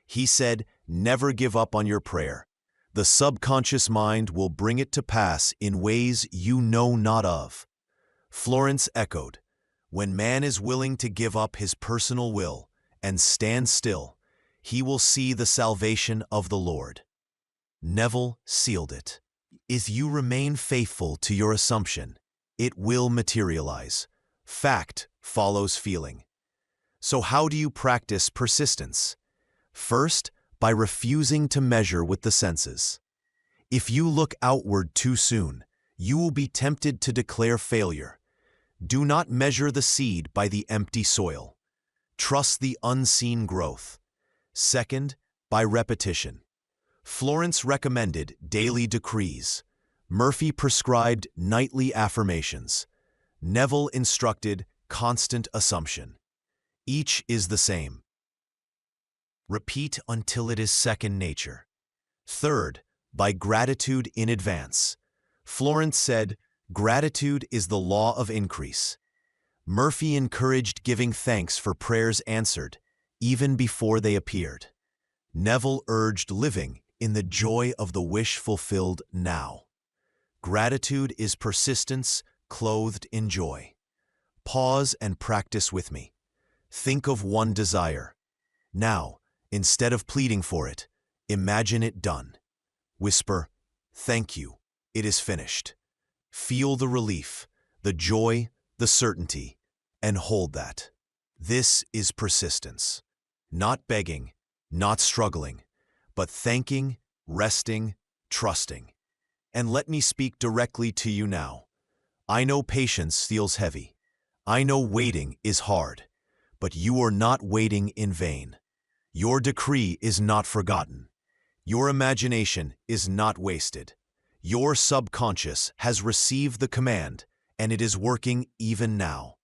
Speaker 1: He said, never give up on your prayer. The subconscious mind will bring it to pass in ways you know not of. Florence echoed, when man is willing to give up his personal will and stand still, he will see the salvation of the Lord. Neville sealed it. If you remain faithful to your assumption, it will materialize. Fact follows feeling. So how do you practice persistence? First, by refusing to measure with the senses. If you look outward too soon, you will be tempted to declare failure. Do not measure the seed by the empty soil. Trust the unseen growth. Second, by repetition. Florence recommended daily decrees. Murphy prescribed nightly affirmations. Neville instructed constant assumption. Each is the same. Repeat until it is second nature. Third, by gratitude in advance. Florence said, gratitude is the law of increase. Murphy encouraged giving thanks for prayers answered, even before they appeared. Neville urged living in the joy of the wish fulfilled now. Gratitude is persistence clothed in joy. Pause and practice with me. Think of one desire. Now, instead of pleading for it, imagine it done. Whisper, thank you, it is finished. Feel the relief, the joy, the certainty, and hold that. This is persistence. Not begging, not struggling, but thanking, resting, trusting. And let me speak directly to you now. I know patience feels heavy. I know waiting is hard. But you are not waiting in vain. Your decree is not forgotten. Your imagination is not wasted. Your subconscious has received the command, and it is working even now.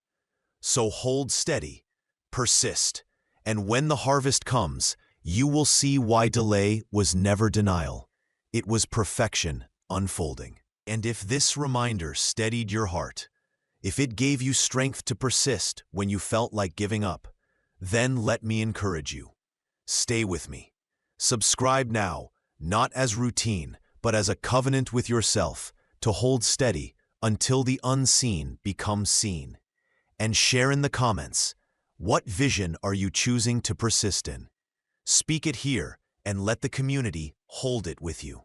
Speaker 1: So hold steady, persist, and when the harvest comes, you will see why delay was never denial. It was perfection unfolding. And if this reminder steadied your heart, if it gave you strength to persist when you felt like giving up, then let me encourage you. Stay with me. Subscribe now, not as routine, but as a covenant with yourself to hold steady until the unseen becomes seen. And share in the comments, what vision are you choosing to persist in? Speak it here and let the community hold it with you.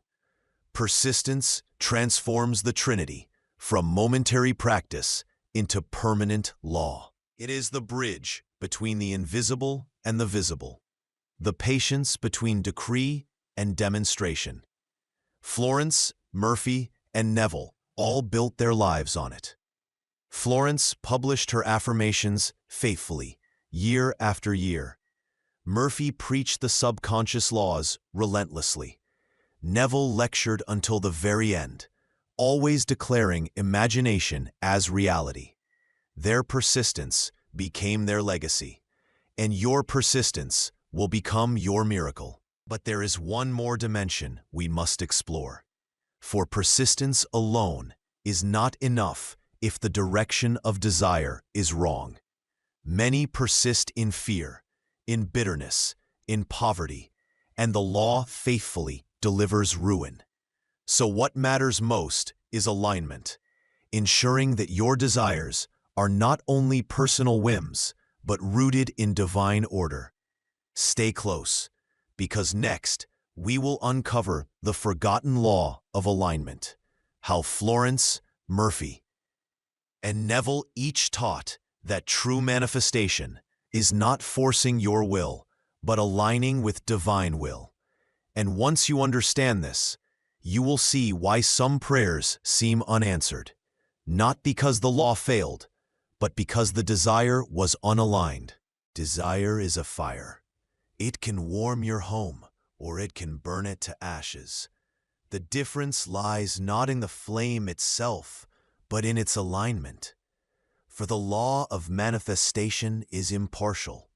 Speaker 1: Persistence transforms the Trinity from momentary practice into permanent law. It is the bridge between the invisible and the visible, the patience between decree and demonstration. Florence, Murphy, and Neville all built their lives on it. Florence published her affirmations faithfully, year after year. Murphy preached the subconscious laws relentlessly. Neville lectured until the very end, always declaring imagination as reality. Their persistence became their legacy, and your persistence will become your miracle. But there is one more dimension we must explore. For persistence alone is not enough if the direction of desire is wrong. Many persist in fear, in bitterness, in poverty, and the law faithfully delivers ruin. So what matters most is alignment, ensuring that your desires are not only personal whims, but rooted in divine order. Stay close, because next we will uncover the forgotten law of alignment, how Florence, Murphy, and Neville each taught that true manifestation is not forcing your will, but aligning with divine will. And once you understand this, you will see why some prayers seem unanswered, not because the law failed, but because the desire was unaligned. Desire is a fire. It can warm your home, or it can burn it to ashes. The difference lies not in the flame itself, but in its alignment. For the law of manifestation is impartial.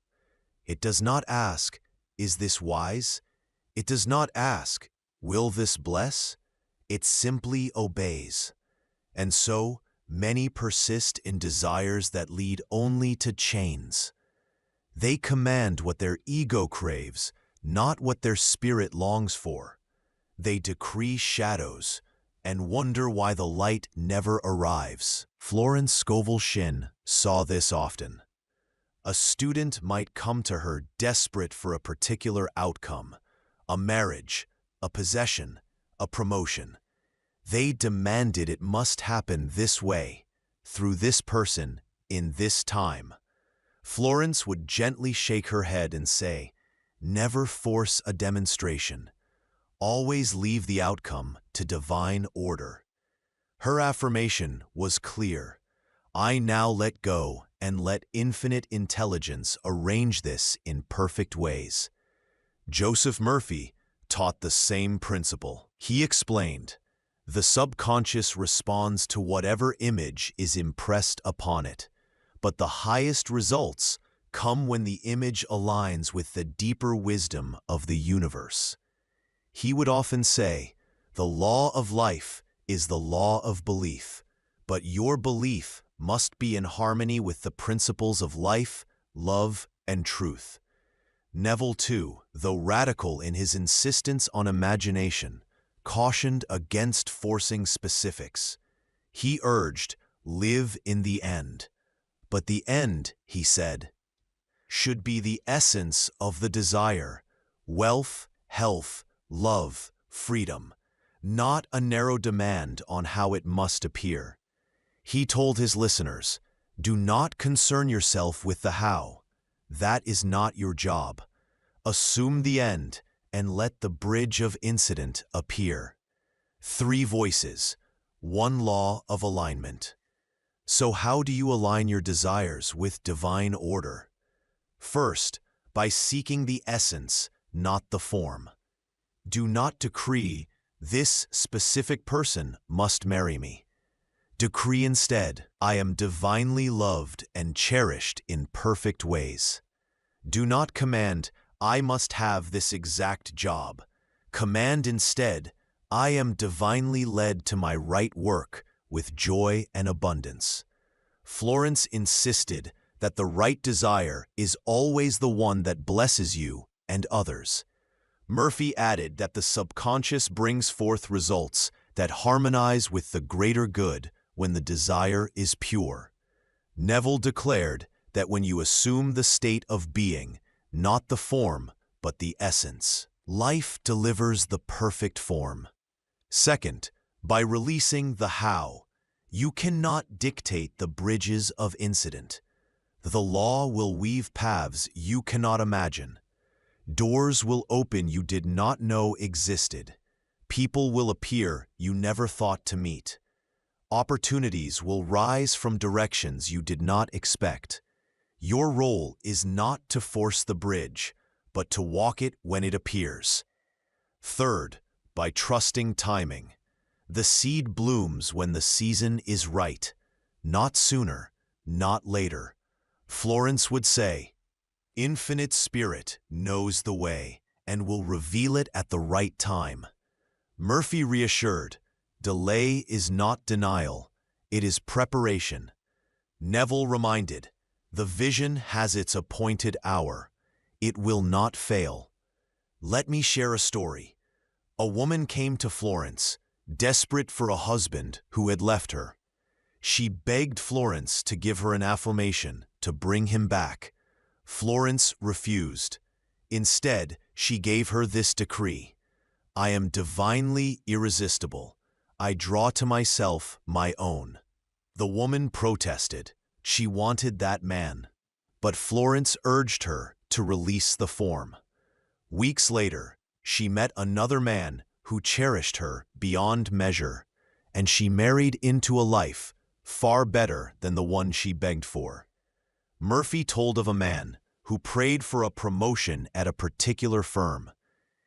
Speaker 1: It does not ask, is this wise? It does not ask, will this bless? It simply obeys. And so, many persist in desires that lead only to chains. They command what their ego craves, not what their spirit longs for. They decree shadows and wonder why the light never arrives. Florence Scovel Shinn saw this often. A student might come to her desperate for a particular outcome, a marriage, a possession, a promotion. They demanded it must happen this way, through this person, in this time. Florence would gently shake her head and say, never force a demonstration. Always leave the outcome to divine order. Her affirmation was clear. I now let go and let infinite intelligence arrange this in perfect ways. Joseph Murphy taught the same principle. He explained, the subconscious responds to whatever image is impressed upon it, but the highest results come when the image aligns with the deeper wisdom of the universe. He would often say, the law of life is the law of belief, but your belief must be in harmony with the principles of life, love, and truth. Neville, too, though radical in his insistence on imagination, cautioned against forcing specifics. He urged, live in the end. But the end, he said, should be the essence of the desire, wealth, health, love, freedom, not a narrow demand on how it must appear. He told his listeners, do not concern yourself with the how. That is not your job. Assume the end and let the bridge of incident appear. Three voices, one law of alignment. So how do you align your desires with divine order? First, by seeking the essence, not the form. Do not decree, "This specific person must marry me." Decree instead, "I am divinely loved and cherished in perfect ways." Do not command, "I must have this exact job." Command instead, "I am divinely led to my right work with joy and abundance." Florence insisted that the right desire is always the one that blesses you and others. Murphy added that the subconscious brings forth results that harmonize with the greater good when the desire is pure. Neville declared that when you assume the state of being, not the form, but the essence, life delivers the perfect form. Second, by releasing the how. You cannot dictate the bridges of incident. The law will weave paths you cannot imagine. Doors will open you did not know existed. People will appear you never thought to meet. Opportunities will rise from directions you did not expect. Your role is not to force the bridge, but to walk it when it appears. Third, by trusting timing. The seed blooms when the season is right, not sooner, not later. Florence would say, "Infinite Spirit knows the way and will reveal it at the right time." Murphy reassured, "Delay is not denial, it is preparation." Neville reminded, "The vision has its appointed hour. It will not fail." Let me share a story. A woman came to Florence, desperate for a husband who had left her. She begged Florence to give her an affirmation to bring him back. Florence refused. Instead, she gave her this decree: "I am divinely irresistible. I draw to myself my own." The woman protested. She wanted that man. But Florence urged her to release the form. Weeks later, she met another man who cherished her beyond measure, and she married into a life far better than the one she begged for. Murphy told of a man who prayed for a promotion at a particular firm.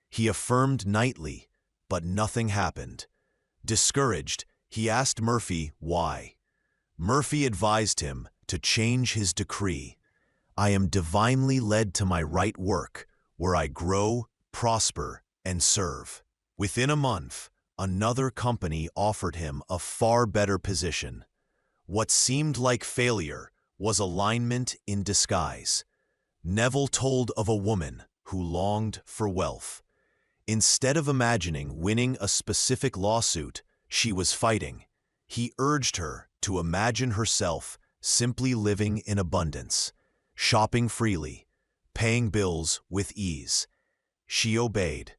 Speaker 1: He affirmed nightly, but nothing happened. Discouraged, he asked Murphy why. Murphy advised him to change his decree. "I am divinely led to my right work, where I grow, prosper, and serve." Within a month, another company offered him a far better position. What seemed like failure was alignment in disguise. Neville told of a woman who longed for wealth. Instead of imagining winning a specific lawsuit she was fighting, he urged her to imagine herself simply living in abundance, shopping freely, paying bills with ease. She obeyed.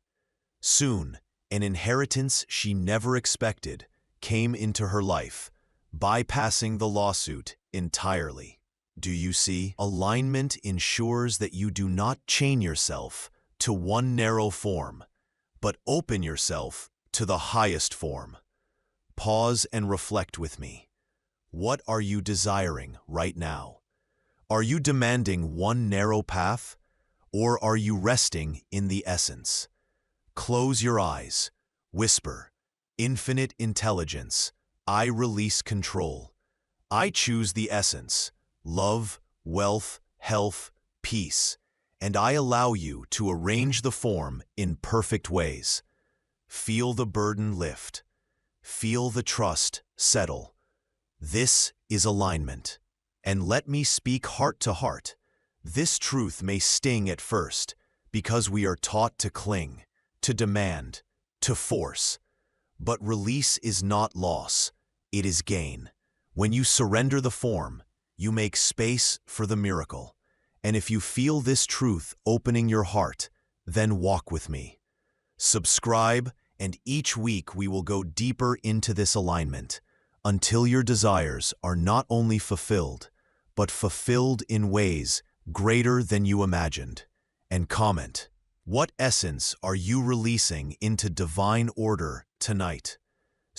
Speaker 1: Soon, an inheritance she never expected came into her life, bypassing the lawsuit entirely. Do you see? Alignment ensures that you do not chain yourself to one narrow form, but open yourself to the highest form. Pause and reflect with me. What are you desiring right now? Are you demanding one narrow path, or are you resting in the essence? Close your eyes. Whisper, "Infinite intelligence, I release control. I choose the essence, love, wealth, health, peace, and I allow you to arrange the form in perfect ways." Feel the burden lift. Feel the trust settle. This is alignment. And let me speak heart to heart. This truth may sting at first, because we are taught to cling, to demand, to force. But release is not loss, it is gain. When you surrender the form, you make space for the miracle. And if you feel this truth opening your heart, then walk with me. Subscribe, and each week we will go deeper into this alignment, until your desires are not only fulfilled, but fulfilled in ways greater than you imagined. And comment, what essence are you releasing into divine order tonight?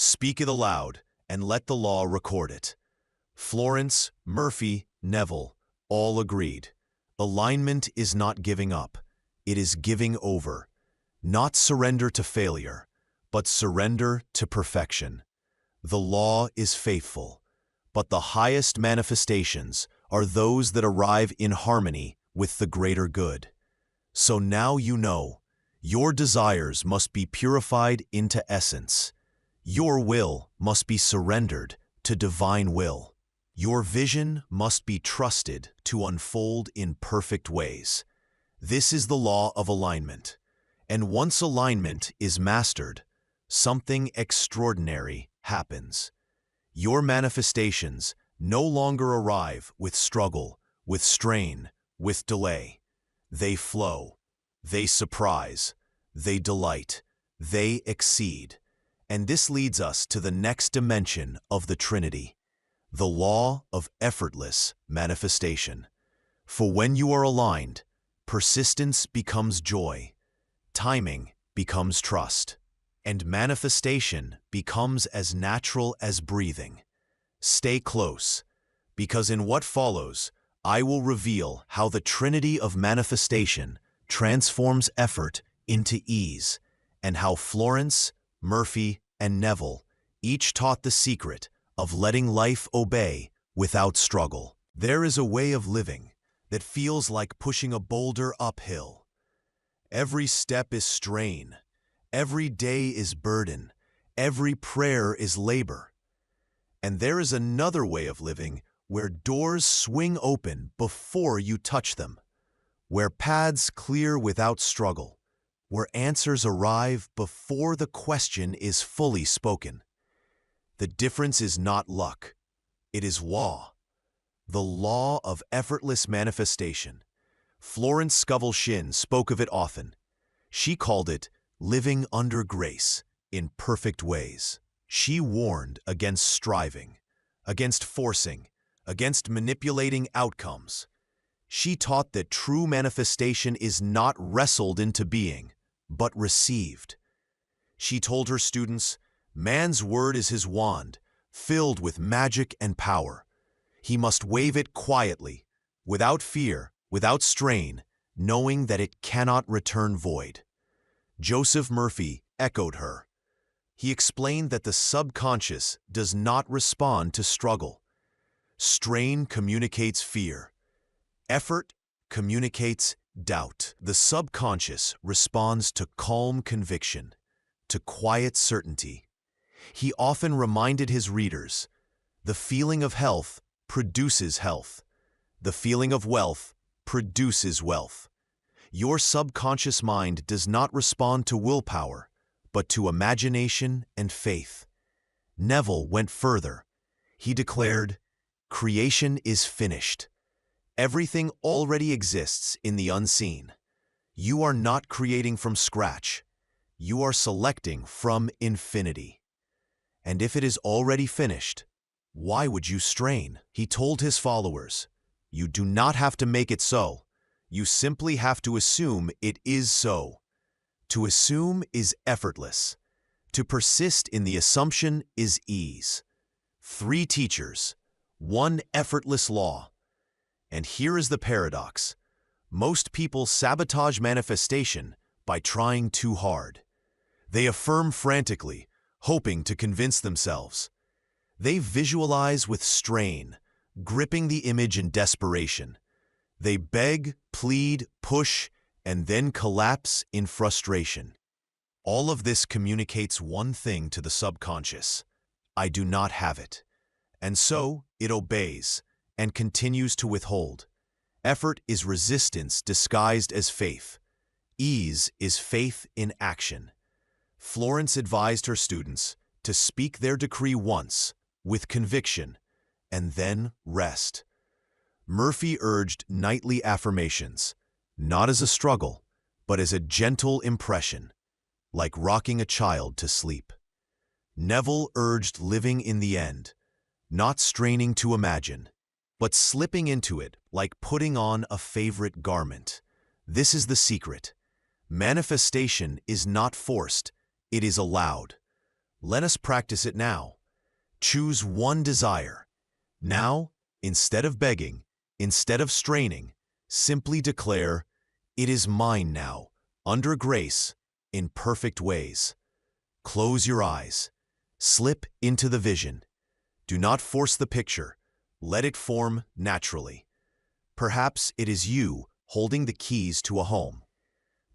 Speaker 1: Speak it aloud, and let the law record it. Florence, Murphy, Neville, all agreed. Alignment is not giving up. It is giving over. Not surrender to failure, but surrender to perfection. The law is faithful, but the highest manifestations are those that arrive in harmony with the greater good. So now you know, your desires must be purified into essence. Your will must be surrendered to divine will. Your vision must be trusted to unfold in perfect ways. This is the law of alignment. And once alignment is mastered, something extraordinary happens. Your manifestations no longer arrive with struggle, with strain, with delay. They flow, they surprise, they delight, they exceed. And this leads us to the next dimension of the Trinity, the law of effortless manifestation. For when you are aligned, persistence becomes joy, timing becomes trust, and manifestation becomes as natural as breathing. Stay close, because in what follows, I will reveal how the Trinity of manifestation transforms effort into ease, and how Florence, Murphy, and Neville each taught the secret of letting life obey without struggle. There is a way of living that feels like pushing a boulder uphill. Every step is strain, every day is burden, every prayer is labor. And there is another way of living where doors swing open before you touch them, where paths clear without struggle, where answers arrive before the question is fully spoken. The difference is not luck, it is law. The law of effortless manifestation. Florence Scovel Shinn spoke of it often. She called it living under grace in perfect ways. She warned against striving, against forcing, against manipulating outcomes. She taught that true manifestation is not wrestled into being, but received. She told her students, man's word is his wand, filled with magic and power. He must wave it quietly, without fear, without strain, knowing that it cannot return void. Joseph Murphy echoed her. He explained that the subconscious does not respond to struggle. Strain communicates fear. Effort communicates doubt. The subconscious responds to calm conviction, to quiet certainty. He often reminded his readers, the feeling of health produces health. The feeling of wealth produces wealth. Your subconscious mind does not respond to willpower, but to imagination and faith. Neville went further. He declared, creation is finished. Everything already exists in the unseen. You are not creating from scratch. You are selecting from infinity. And if it is already finished, why would you strain? He told his followers, you do not have to make it so. You simply have to assume it is so. To assume is effortless. To persist in the assumption is ease. 3 teachers, 1 effortless law. And here is the paradox. Most people sabotage manifestation by trying too hard. They affirm frantically, hoping to convince themselves. They visualize with strain, gripping the image in desperation. They beg, plead, push, and then collapse in frustration. All of this communicates one thing to the subconscious: I do not have it. And so it obeys and continues to withhold. Effort is resistance disguised as faith. Ease is faith in action. Florence advised her students to speak their decree once, with conviction, and then rest. Murphy urged nightly affirmations, not as a struggle, but as a gentle impression, like rocking a child to sleep. Neville urged living in the end, not straining to imagine, but slipping into it like putting on a favorite garment. This is the secret. Manifestation is not forced, it is allowed. Let us practice it now. Choose one desire. Now, instead of begging, instead of straining, simply declare, "It is mine now, under grace, in perfect ways." Close your eyes. Slip into the vision. Do not force the picture. Let it form naturally. Perhaps it is you holding the keys to a home.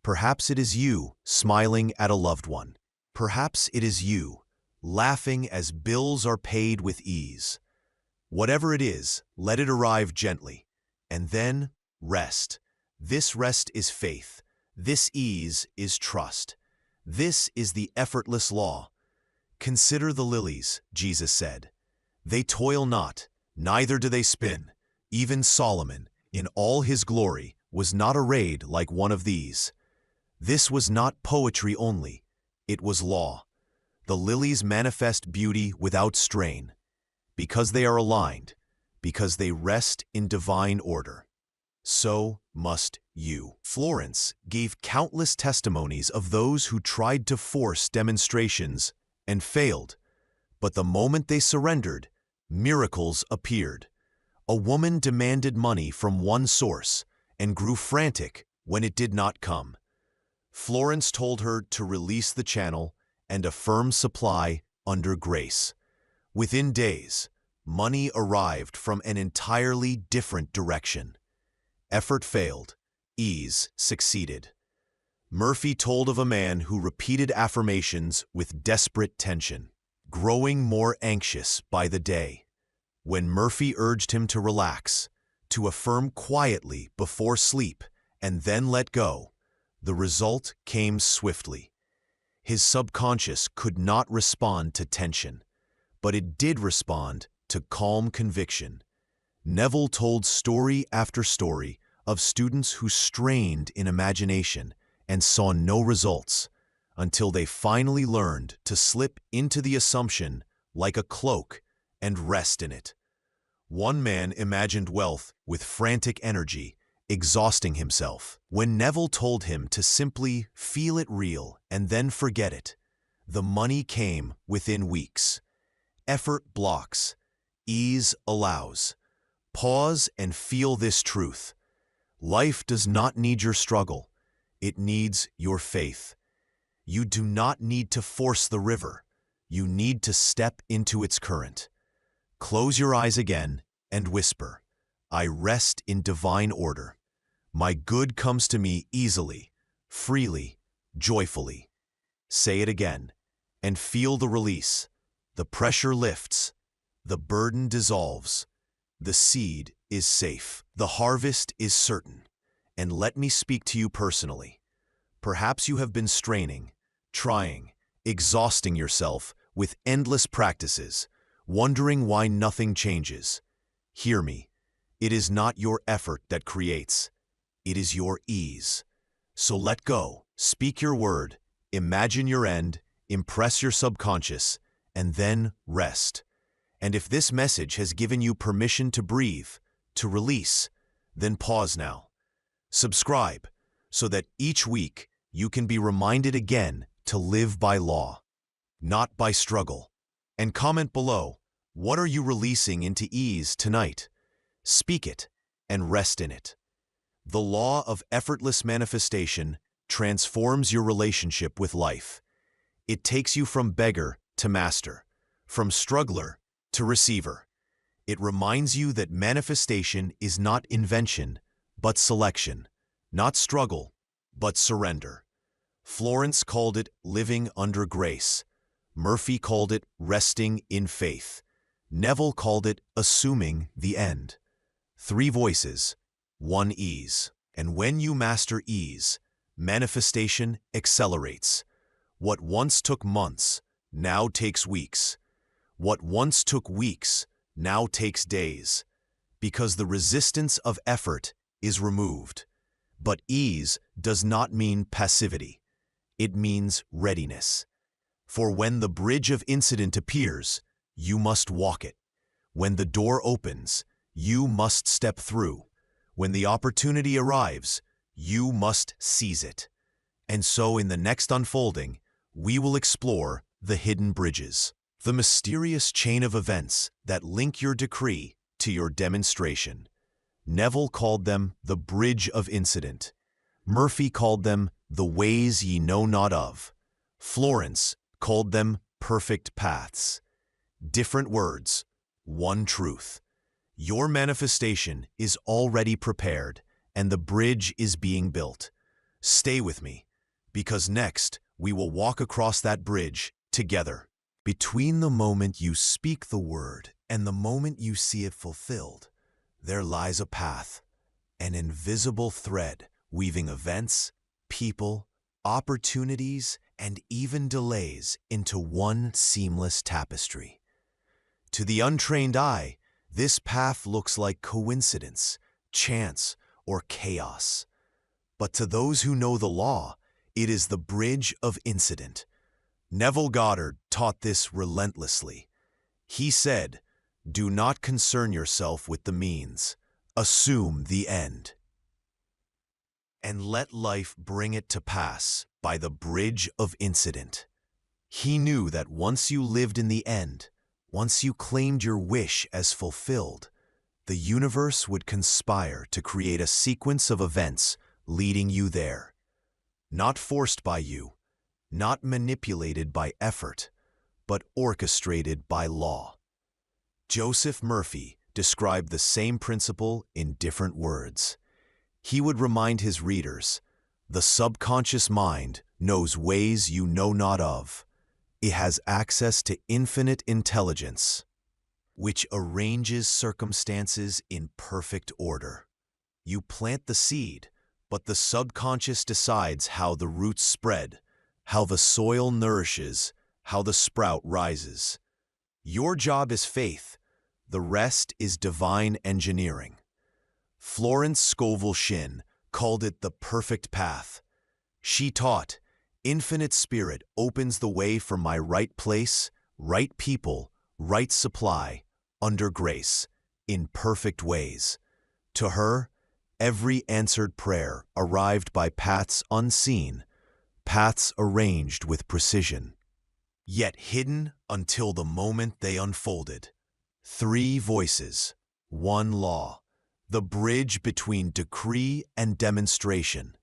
Speaker 1: Perhaps it is you smiling at a loved one. Perhaps it is you laughing as bills are paid with ease. Whatever it is, let it arrive gently. And then rest. This rest is faith. This ease is trust. This is the effortless law. Consider the lilies, Jesus said. They toil not, neither do they spin. Even Solomon, in all his glory, was not arrayed like one of these. This was not poetry only. It was law. The lilies manifest beauty without strain, because they are aligned, because they rest in divine order. So must you. Florence gave countless testimonies of those who tried to force demonstrations and failed, but the moment they surrendered, miracles appeared. A woman demanded money from one source and grew frantic when it did not come. Florence told her to release the channel and affirm supply under grace. Within days, money arrived from an entirely different direction. Effort failed, ease succeeded. Murphy told of a man who repeated affirmations with desperate tension, growing more anxious by the day. When Murphy urged him to relax, to affirm quietly before sleep, and then let go, the result came swiftly. His subconscious could not respond to tension, but it did respond to calm conviction. Neville told story after story of students who strained in imagination and saw no results until they finally learned to slip into the assumption like a cloak and rest in it. One man imagined wealth with frantic energy, exhausting himself. When Neville told him to simply feel it real and then forget it, the money came within weeks. Effort blocks, ease allows. Pause and feel this truth. Life does not need your struggle. It needs your faith. You do not need to force the river. You need to step into its current. Close your eyes again and whisper, "I rest in divine order. My good comes to me easily, freely, joyfully." Say it again and feel the release. The pressure lifts. The burden dissolves. The seed is safe. The harvest is certain. And let me speak to you personally. Perhaps you have been straining, trying, exhausting yourself with endless practices, wondering why nothing changes. Hear me. It is not your effort that creates. It is your ease. So let go. Speak your word. Imagine your end. Impress your subconscious. And then rest. And if this message has given you permission to breathe, to release, then pause now. Subscribe so that each week you can be reminded again to live by law, not by struggle. And comment below, what are you releasing into ease tonight? Speak it and rest in it. The law of effortless manifestation transforms your relationship with life. It takes you from beggar to master, from struggler to receiver. It reminds you that manifestation is not invention, but selection, not struggle, but surrender. Florence called it living under grace. Murphy called it resting in faith. Neville called it assuming the end. 3 voices, 1 ease. And when you master ease, manifestation accelerates. What once took months now takes weeks. What once took weeks now takes days, because the resistance of effort is removed. But ease does not mean passivity. It means readiness. For when the bridge of incident appears, you must walk it. When the door opens, you must step through. When the opportunity arrives, you must seize it. And so in the next unfolding, we will explore the hidden bridges, the mysterious chain of events that link your decree to your demonstration. Neville called them the bridge of incident. Murphy called them the ways ye know not of. Florence called them perfect paths. Different words, one truth. Your manifestation is already prepared, and the bridge is being built. Stay with me, because next we will walk across that bridge together. Between the moment you speak the word and the moment you see it fulfilled, there lies a path, an invisible thread weaving events, people, opportunities, and even delays into one seamless tapestry. To the untrained eye, this path looks like coincidence, chance, or chaos. But to those who know the law, it is the bridge of incident. Neville Goddard taught this relentlessly. He said, "Do not concern yourself with the means. Assume the end. And let life bring it to pass by the bridge of incident." He knew that once you lived in the end, once you claimed your wish as fulfilled, the universe would conspire to create a sequence of events leading you there. Not forced by you, not manipulated by effort, but orchestrated by law. Joseph Murphy described the same principle in different words. He would remind his readers, "The subconscious mind knows ways you know not of. It has access to infinite intelligence, which arranges circumstances in perfect order. You plant the seed, but the subconscious decides how the roots spread, how the soil nourishes, how the sprout rises. Your job is faith. The rest is divine engineering." Florence Scovel Shinn called it the perfect path. She taught, "Infinite Spirit opens the way for my right place, right people, right supply, under grace, in perfect ways." To her, every answered prayer arrived by paths unseen, paths arranged with precision, yet hidden until the moment they unfolded. 3 voices, 1 law, the bridge between decree and demonstration.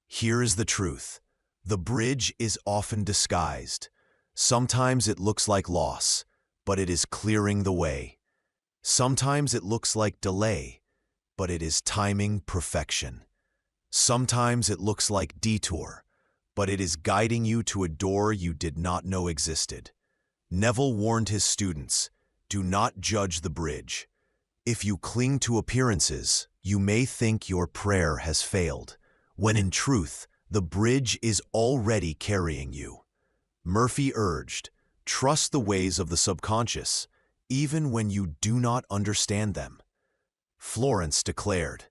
Speaker 1: Here is the truth. The bridge is often disguised. Sometimes it looks like loss, but it is clearing the way. Sometimes it looks like delay, but it is timing perfection. Sometimes it looks like detour, but it is guiding you to a door you did not know existed. Neville warned his students, "Do not judge the bridge. If you cling to appearances, you may think your prayer has failed, when in truth, the bridge is already carrying you." Murphy urged, "Trust the ways of the subconscious, even when you do not understand them." Florence declared,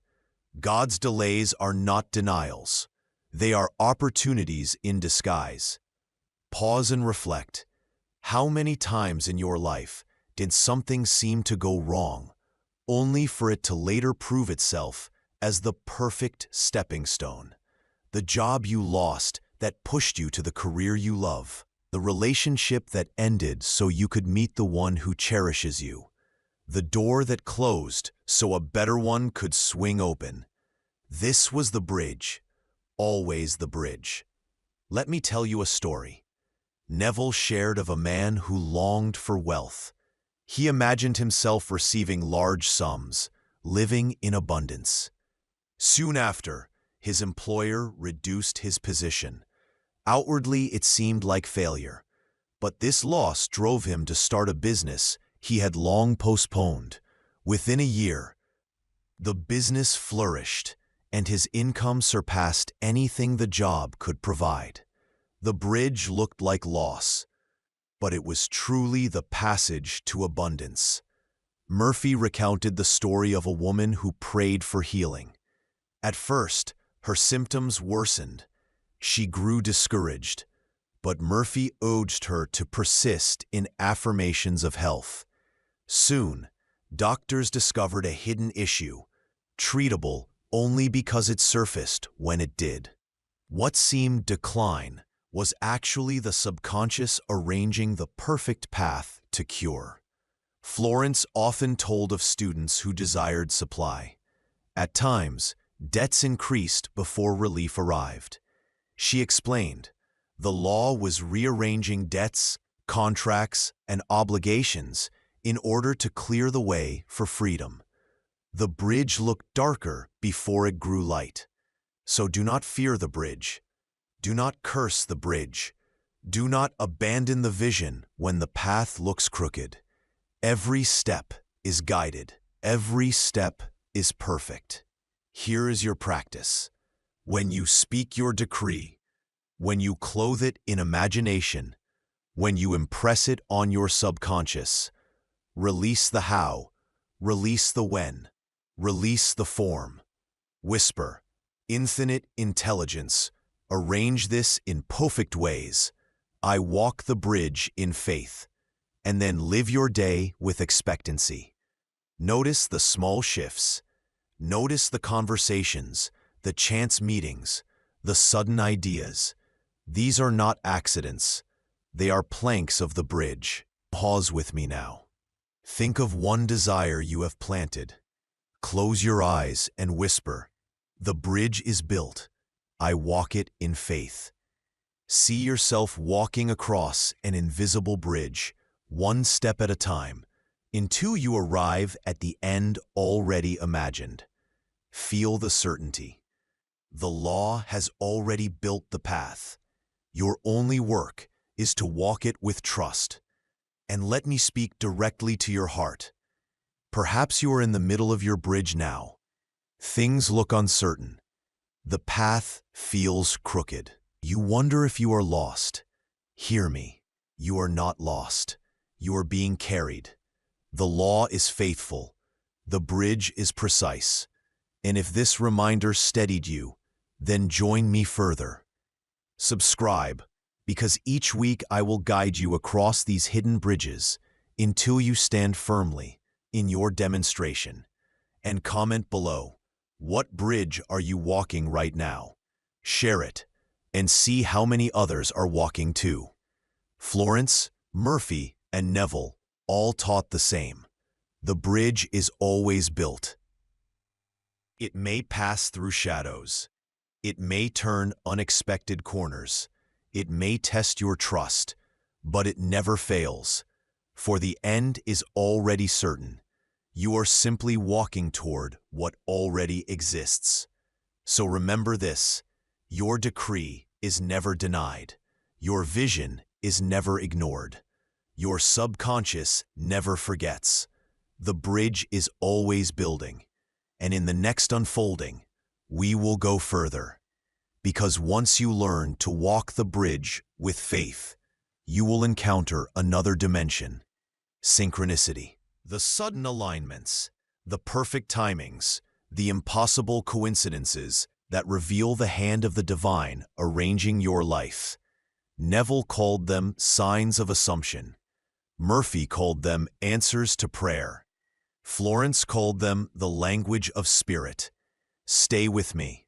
Speaker 1: "God's delays are not denials. They are opportunities in disguise." Pause and reflect. How many times in your life did something seem to go wrong, only for it to later prove itself as the perfect stepping stone? The job you lost that pushed you to the career you love, the relationship that ended so you could meet the one who cherishes you, the door that closed so a better one could swing open. This was the bridge, always the bridge. Let me tell you a story. Neville shared of a man who longed for wealth. He imagined himself receiving large sums, living in abundance. Soon after, his employer reduced his position. Outwardly, it seemed like failure, but this loss drove him to start a business he had long postponed. Within a year, the business flourished, and his income surpassed anything the job could provide. The bridge looked like loss, but it was truly the passage to abundance. Murphy recounted the story of a woman who prayed for healing. At first, her symptoms worsened. She grew discouraged, but Murphy urged her to persist in affirmations of health. Soon, doctors discovered a hidden issue, treatable only because it surfaced when it did. What seemed decline was actually the subconscious arranging the perfect path to cure. Florence often told of students who desired supply. At times, debts increased before relief arrived. She explained, the law was rearranging debts, contracts, and obligations in order to clear the way for freedom. The bridge looked darker before it grew light. So do not fear the bridge. Do not curse the bridge. Do not abandon the vision when the path looks crooked. Every step is guided. Every step is perfect. Here is your practice. When you speak your decree, when you clothe it in imagination, when you impress it on your subconscious, release the how, release the when, release the form. Whisper, infinite intelligence, arrange this in perfect ways. I walk the bridge in faith. And then live your day with expectancy. Notice the small shifts. Notice the conversations, the chance meetings, the sudden ideas. These are not accidents. They are planks of the bridge. Pause with me now. Think of one desire you have planted. Close your eyes and whisper, the bridge is built. I walk it in faith. See yourself walking across an invisible bridge, one step at a time, until you arrive at the end already imagined. Feel the certainty. The law has already built the path. Your only work is to walk it with trust. And let me speak directly to your heart. Perhaps you are in the middle of your bridge now. Things look uncertain. The path feels crooked. You wonder if you are lost. Hear me. You are not lost. You are being carried. The law is faithful. The bridge is precise. And if this reminder steadied you, then join me further. Subscribe, because each week I will guide you across these hidden bridges until you stand firmly in your demonstration. And comment below, what bridge are you walking right now? Share it, and see how many others are walking too. Florence, Murphy, and Neville all taught the same. The bridge is always built. It may pass through shadows. It may turn unexpected corners. It may test your trust, but it never fails. For the end is already certain. You are simply walking toward what already exists. So remember this, your decree is never denied. Your vision is never ignored. Your subconscious never forgets. The bridge is always building, and in the next unfolding, we will go further. Because once you learn to walk the bridge with faith, you will encounter another dimension. Synchronicity. The sudden alignments, the perfect timings, the impossible coincidences that reveal the hand of the divine arranging your life. Neville called them signs of assumption. Murphy called them answers to prayer. Florence called them the language of spirit. Stay with me,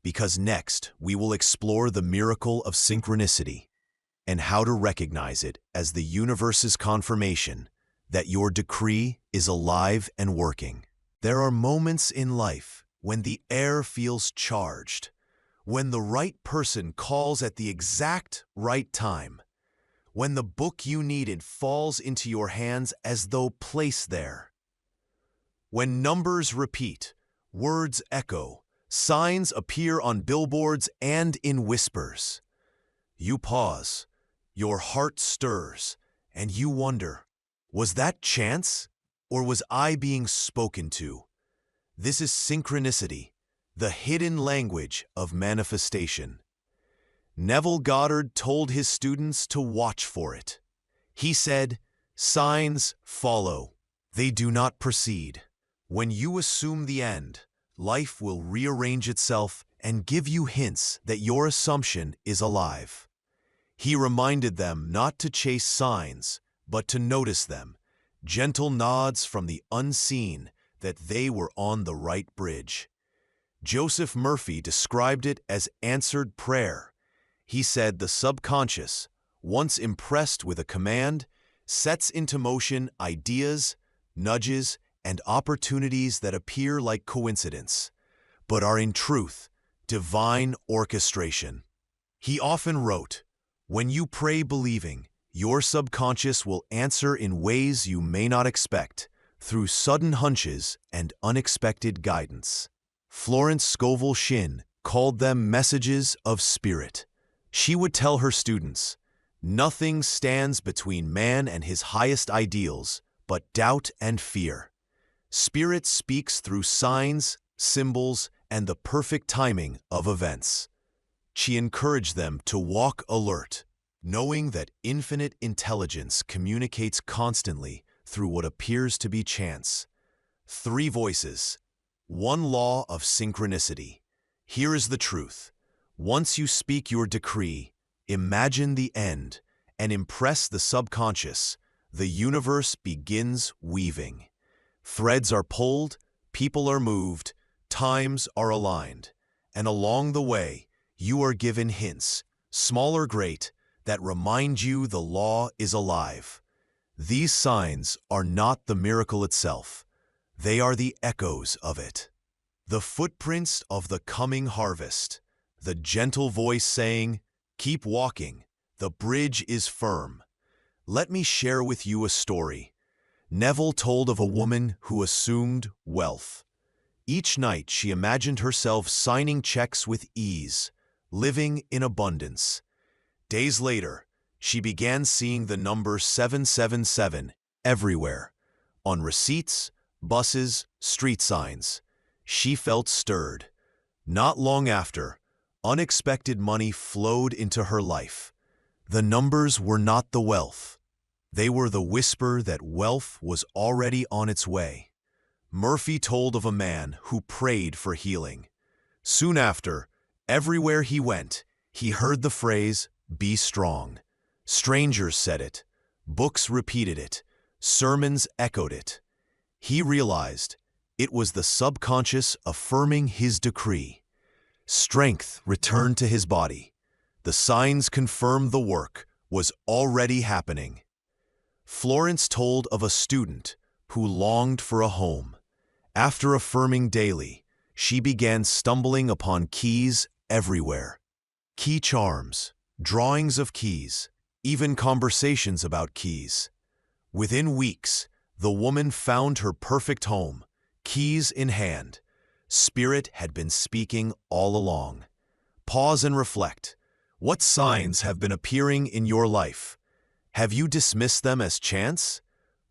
Speaker 1: because next we will explore the miracle of synchronicity and how to recognize it as the universe's confirmation that your decree is alive and working. There are moments in life when the air feels charged, when the right person calls at the exact right time, when the book you needed falls into your hands as though placed there. When numbers repeat, words echo, signs appear on billboards and in whispers. You pause, your heart stirs, and you wonder, was that chance, or was I being spoken to? This is synchronicity, the hidden language of manifestation. Neville Goddard told his students to watch for it. He said, signs follow, they do not precede. When you assume the end, life will rearrange itself and give you hints that your assumption is alive. He reminded them not to chase signs, but to notice them, gentle nods from the unseen that they were on the right bridge. Joseph Murphy described it as answered prayer. He said the subconscious, once impressed with a command, sets into motion ideas, nudges, and opportunities that appear like coincidence, but are in truth divine orchestration. He often wrote, "When you pray believing, your subconscious will answer in ways you may not expect, through sudden hunches and unexpected guidance." Florence Scovel Shinn called them messages of spirit. She would tell her students, "Nothing stands between man and his highest ideals but doubt and fear. Spirit speaks through signs, symbols, and the perfect timing of events." She encouraged them to walk alert, knowing that infinite intelligence communicates constantly through what appears to be chance. 3 voices. 1 law of synchronicity. Here is the truth. Once you speak your decree, imagine the end, and impress the subconscious, the universe begins weaving. Threads are pulled, people are moved, times are aligned, and along the way, you are given hints, small or great, that remind you the law is alive. These signs are not the miracle itself. They are the echoes of it. The footprints of the coming harvest. The gentle voice saying, "Keep walking. The bridge is firm." Let me share with you a story. Neville told of a woman who assumed wealth. Each night she imagined herself signing checks with ease, living in abundance. Days later, she began seeing the number 777 everywhere, on receipts, buses, street signs. She felt stirred. Not long after, unexpected money flowed into her life. The numbers were not the wealth. They were the whisper that wealth was already on its way. Murphy told of a man who prayed for healing. Soon after, everywhere he went, he heard the phrase, "Be strong." Strangers said it, books repeated it, sermons echoed it. He realized it was the subconscious affirming his decree. Strength returned to his body. The signs confirmed the work was already happening. Florence told of a student who longed for a home. After affirming daily, she began stumbling upon keys everywhere. Key charms, drawings of keys, even conversations about keys. Within weeks, the woman found her perfect home, keys in hand. Spirit had been speaking all along. Pause and reflect. What signs have been appearing in your life? Have you dismissed them as chance?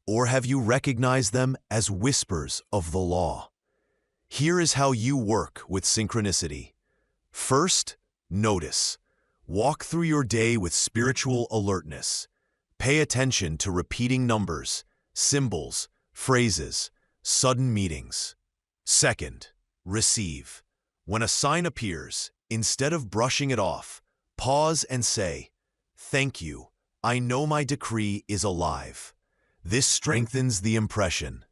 Speaker 1: Or have you recognized them as whispers of the law? Here is how you work with synchronicity. First, notice. Walk through your day with spiritual alertness. Pay attention to repeating numbers, symbols, phrases, sudden meetings. Second, receive. When a sign appears, instead of brushing it off, pause and say, "Thank you. I know my decree is alive." This strengthens the impression.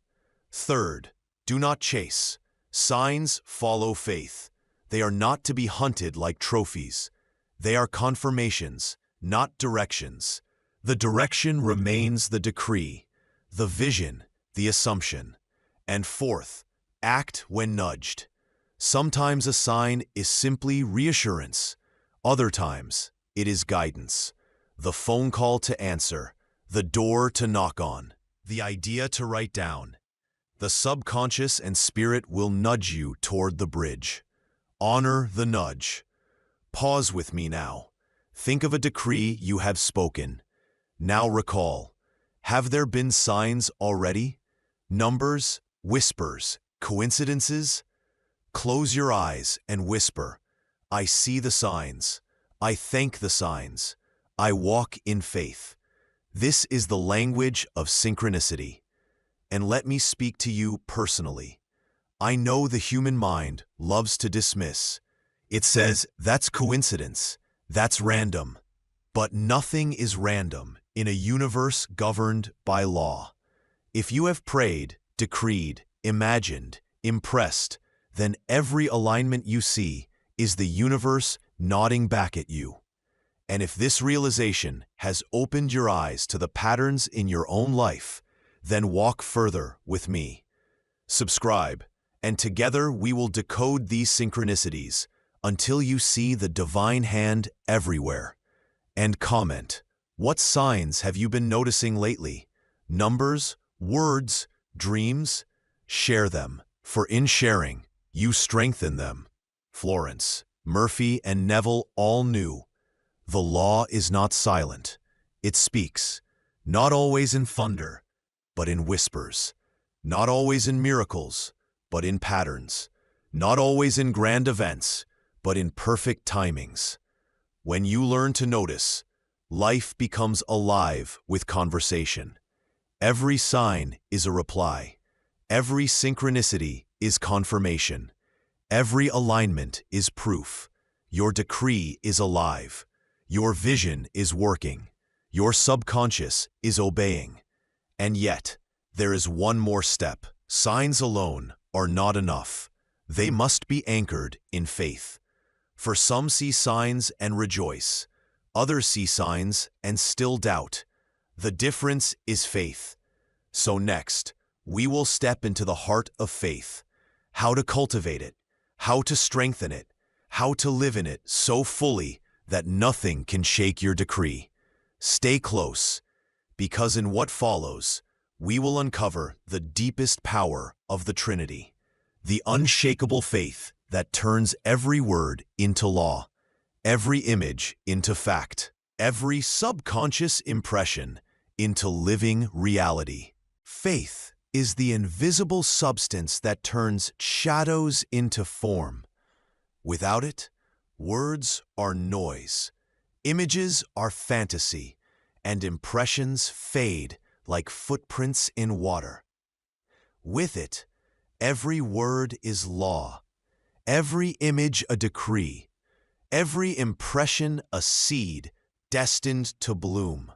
Speaker 1: Third, do not chase. Signs follow faith. They are not to be hunted like trophies. They are confirmations, not directions. The direction remains the decree, the vision, the assumption. And fourth, act when nudged. Sometimes a sign is simply reassurance. Other times, it is guidance. The phone call to answer, the door to knock on, the idea to write down. The subconscious and spirit will nudge you toward the bridge. Honor the nudge. Pause with me now. Think of a decree you have spoken. Now recall. Have there been signs already? Numbers, whispers, coincidences? Close your eyes and whisper, "I see the signs. I thank the signs. I walk in faith." This is the language of synchronicity. And let me speak to you personally. I know the human mind loves to dismiss. It says, "That's coincidence. That's random." But nothing is random in a universe governed by law. If you have prayed, decreed, imagined, impressed, then every alignment you see is the universe nodding back at you. And if this realization has opened your eyes to the patterns in your own life, then walk further with me. Subscribe, and together we will decode these synchronicities until you see the divine hand everywhere. And comment, what signs have you been noticing lately? Numbers, words, dreams? Share them, for in sharing, you strengthen them. Florence, Murphy, and Neville all knew. The law is not silent. It speaks, not always in thunder, but in whispers. Not always in miracles, but in patterns. Not always in grand events, but in perfect timings. When you learn to notice, life becomes alive with conversation. Every sign is a reply. Every synchronicity is confirmation. Every alignment is proof. Your decree is alive. Your vision is working. Your subconscious is obeying. And yet, there is one more step. Signs alone are not enough. They must be anchored in faith. For some see signs and rejoice. Others see signs and still doubt. The difference is faith. So next, we will step into the heart of faith. How to cultivate it, how to strengthen it, how to live in it so fully that nothing can shake your decree. Stay close, because in what follows, we will uncover the deepest power of the Trinity, the unshakable faith that turns every word into law, every image into fact, every subconscious impression into living reality. Faith is the invisible substance that turns shadows into form. Without it, words are noise, images are fantasy, and impressions fade like footprints in water. With it, every word is law, every image a decree, every impression a seed destined to bloom.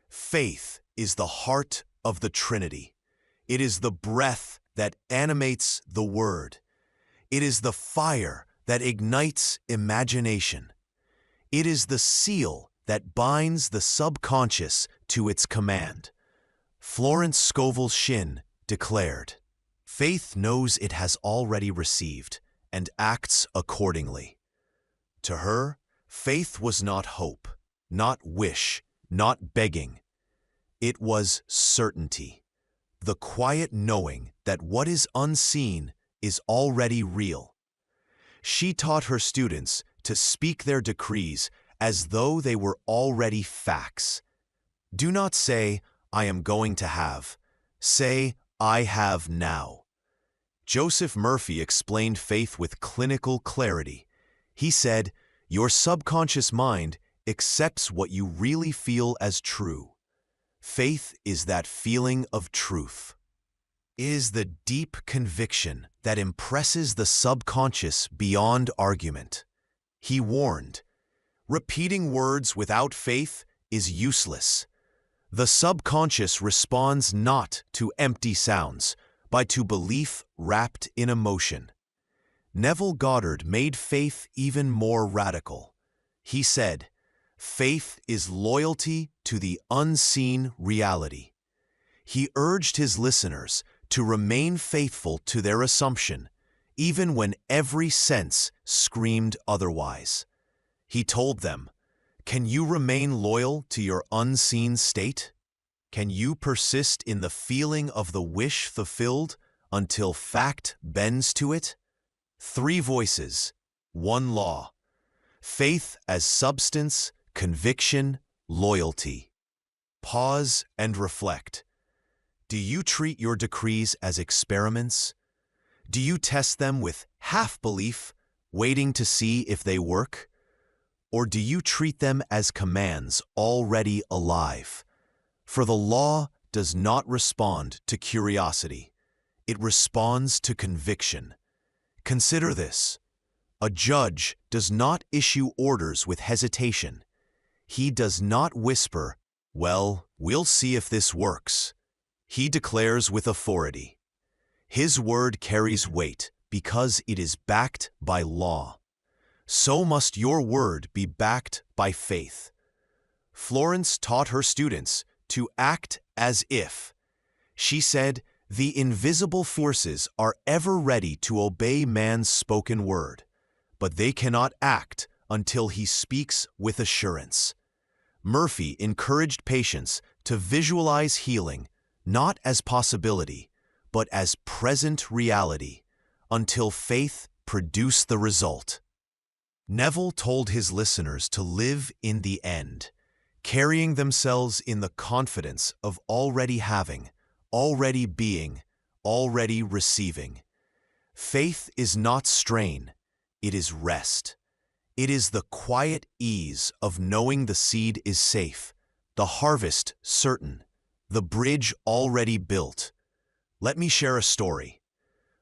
Speaker 1: Faith is the heart of the Trinity. It is the breath that animates the Word. It is the fire that ignites imagination. It is the seal that binds the subconscious to its command. Florence Scovel Shinn declared, "Faith knows it has already received and acts accordingly." To her, faith was not hope, not wish, not begging. It was certainty, the quiet knowing that what is unseen is already real. She taught her students to speak their decrees as though they were already facts. Do not say, "I am going to have." Say, "I have now." Joseph Murphy explained faith with clinical clarity. He said, "Your subconscious mind accepts what you really feel as true. Faith is that feeling of truth. It is the deep conviction that impresses the subconscious beyond argument." He warned, "Repeating words without faith is useless. The subconscious responds not to empty sounds, but to belief wrapped in emotion." Neville Goddard made faith even more radical. He said, "Faith is loyalty to the unseen reality." He urged his listeners to remain faithful to their assumption, even when every sense screamed otherwise. He told them, "Can you remain loyal to your unseen state? Can you persist in the feeling of the wish fulfilled until fact bends to it?" 3 voices, 1 law. Faith as substance, conviction, loyalty. Pause and reflect. Do you treat your decrees as experiments? Do you test them with half-belief, waiting to see if they work? Or do you treat them as commands already alive? For the law does not respond to curiosity. It responds to conviction. Consider this. A judge does not issue orders with hesitation. He does not whisper, "Well, we'll see if this works." He declares with authority. His word carries weight because it is backed by law. so must your word be backed by faith. Florence taught her students to act as if. She said, "The invisible forces are ever ready to obey man's spoken word, but they cannot act until he speaks with assurance." Murphy encouraged patients to visualize healing, not as possibility, but as present reality, until faith produced the result. Neville told his listeners to live in the end, carrying themselves in the confidence of already having, already being, already receiving. Faith is not strain, it is rest. It is the quiet ease of knowing the seed is safe, the harvest certain, the bridge already built. Let me share a story.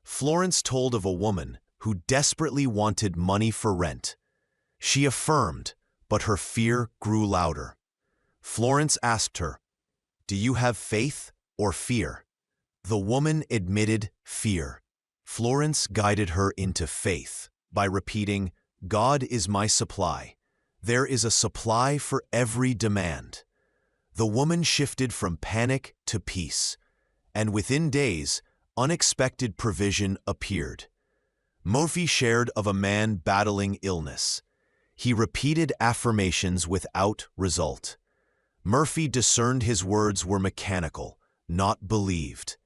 Speaker 1: Florence told of a woman who desperately wanted money for rent. She affirmed, but her fear grew louder. Florence asked her, "Do you have faith or fear?" The woman admitted fear. Florence guided her into faith by repeating, "God is my supply. There is a supply for every demand." The woman shifted from panic to peace, and within days, unexpected provision appeared. Murphy shared of a man battling illness. He repeated affirmations without result. Murphy discerned his words were mechanical, not believed.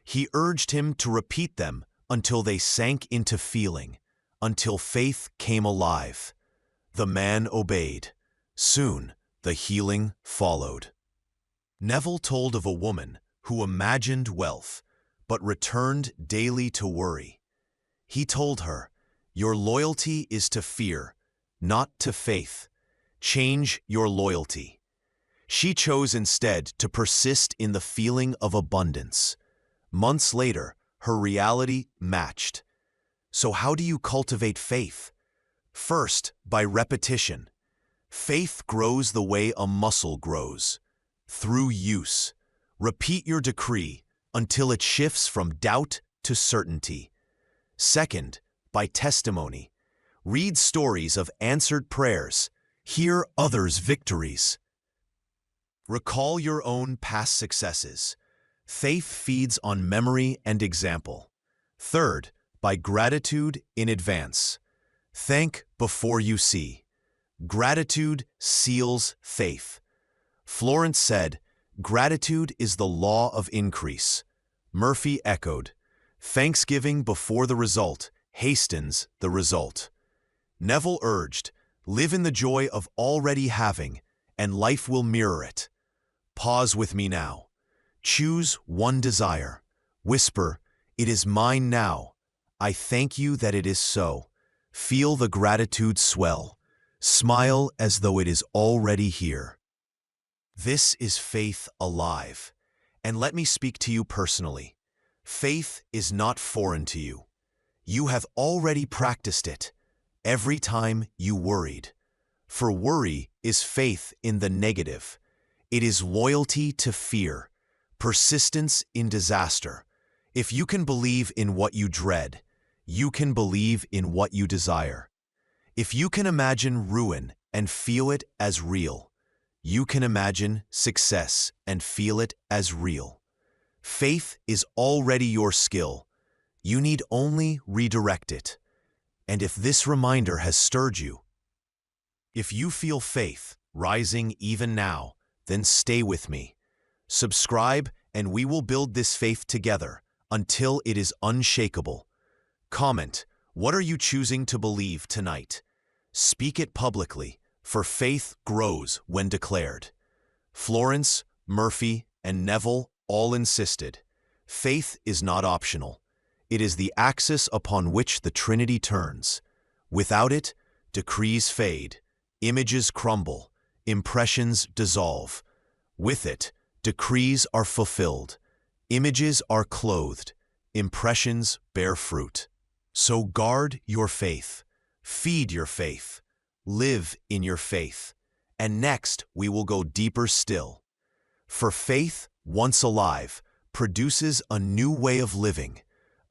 Speaker 1: He urged him to repeat them until they sank into feeling, until faith came alive. The man obeyed. Soon, the healing followed. Neville told of a woman who imagined wealth, but returned daily to worry. He told her, "Your loyalty is to fear, not to faith. Change your loyalty." She chose instead to persist in the feeling of abundance. Months later, her reality matched. So how do you cultivate faith? First, by repetition. Faith grows the way a muscle grows. Through use. Repeat your decree until it shifts from doubt to certainty. Second, by testimony. Read stories of answered prayers. Hear others' victories. Recall your own past successes. Faith feeds on memory and example. Third, by gratitude in advance. Thank before you see. Gratitude seals faith. Florence said, "Gratitude is the law of increase." Murphy echoed, "Thanksgiving before the result hastens the result." Neville urged, "Live in the joy of already having, and life will mirror it." Pause with me now. Choose one desire. Whisper, "It is mine now. I thank you that it is so." Feel the gratitude swell. Smile as though it is already here. This is faith alive. And let me speak to you personally. Faith is not foreign to you. You have already practiced it every time you worried. For worry is faith in the negative. It is loyalty to fear, persistence in disaster. If you can believe in what you dread, you can believe in what you desire. If you can imagine ruin and feel it as real, you can imagine success and feel it as real. Faith is already your skill. You need only redirect it. And if this reminder has stirred you, if you feel faith rising even now, then stay with me. Subscribe and we will build this faith together until it is unshakable. Comment, what are you choosing to believe tonight? Speak it publicly, for faith grows when declared. Florence, Murphy, and Neville all insisted, faith is not optional. It is the axis upon which the Trinity turns. Without it, decrees fade, images crumble, impressions dissolve. With it, decrees are fulfilled, images are clothed, impressions bear fruit. So guard your faith, feed your faith, live in your faith, and next we will go deeper still. For faith, once alive, produces a new way of living,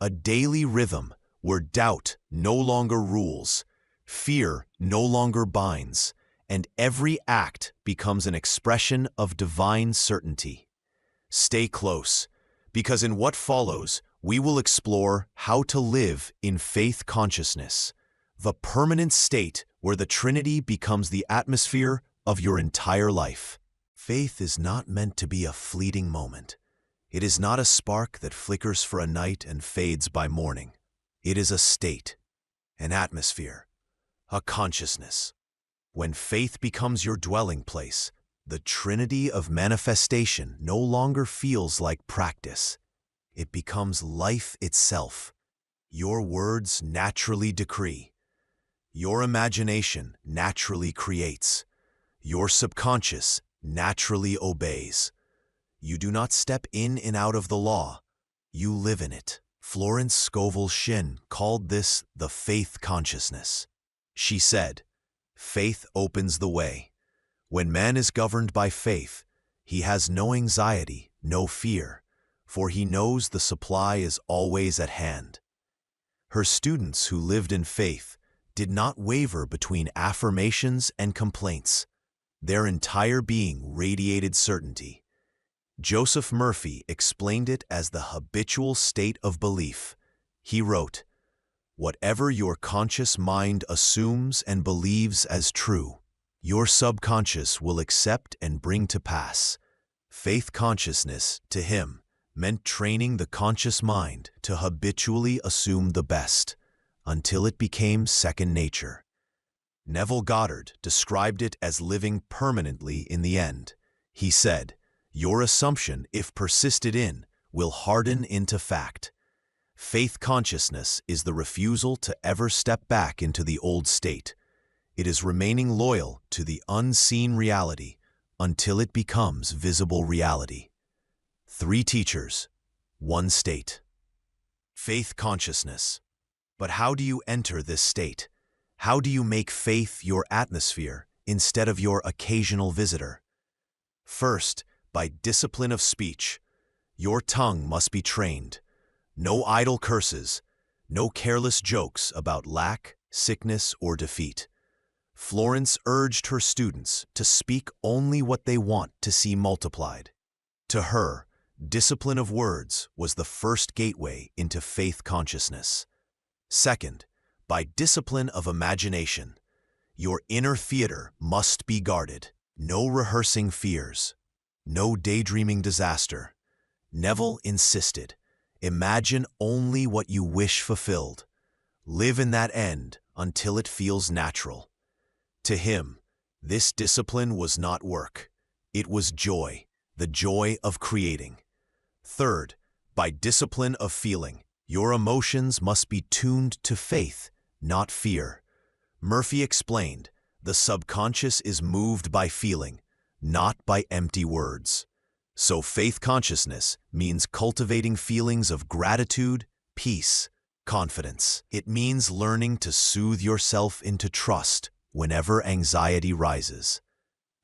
Speaker 1: a daily rhythm where doubt no longer rules, Fear no longer binds, and every act becomes an expression of divine certainty. Stay close, because in what follows, we will explore how to live in faith consciousness, the permanent state where the Trinity becomes the atmosphere of your entire life. Faith is not meant to be a fleeting moment. It is not a spark that flickers for a night and fades by morning. It is a state, an atmosphere, a consciousness. When faith becomes your dwelling place, the Trinity of manifestation no longer feels like practice. It becomes life itself. Your words naturally decree. Your imagination naturally creates. Your subconscious naturally obeys. You do not step in and out of the law. You live in it. Florence Scovel Shinn called this the faith consciousness. She said, "Faith opens the way. When man is governed by faith, he has no anxiety, no fear, for he knows the supply is always at hand." Her students who lived in faith did not waver between affirmations and complaints. Their entire being radiated certainty. Joseph Murphy explained it as the habitual state of belief. He wrote, "Whatever your conscious mind assumes and believes as true, your subconscious will accept and bring to pass." Faith consciousness, to him, meant training the conscious mind to habitually assume the best, until it became second nature. Neville Goddard described it as living permanently in the end. He said, "Your assumption, if persisted in, will harden into fact." Faith consciousness is the refusal to ever step back into the old state. It is remaining loyal to the unseen reality until it becomes visible reality. 3 teachers, 1 state. Faith consciousness. But how do you enter this state? How do you make faith your atmosphere instead of your occasional visitor? First, by discipline of speech. Your tongue must be trained. No idle curses, no careless jokes about lack, sickness, or defeat. Florence urged her students to speak only what they want to see multiplied. To her, discipline of words was the first gateway into faith consciousness. Second, by discipline of imagination. Your inner theater must be guarded. No rehearsing fears. No daydreaming disaster. Neville insisted, imagine only what you wish fulfilled. Live in that end until it feels natural. To him, this discipline was not work. It was joy, the joy of creating. Third, by discipline of feeling. Your emotions must be tuned to faith, not fear. Murphy explained, the subconscious is moved by feeling, not by empty words. So faith consciousness means cultivating feelings of gratitude, peace, confidence. It means learning to soothe yourself into trust whenever anxiety rises.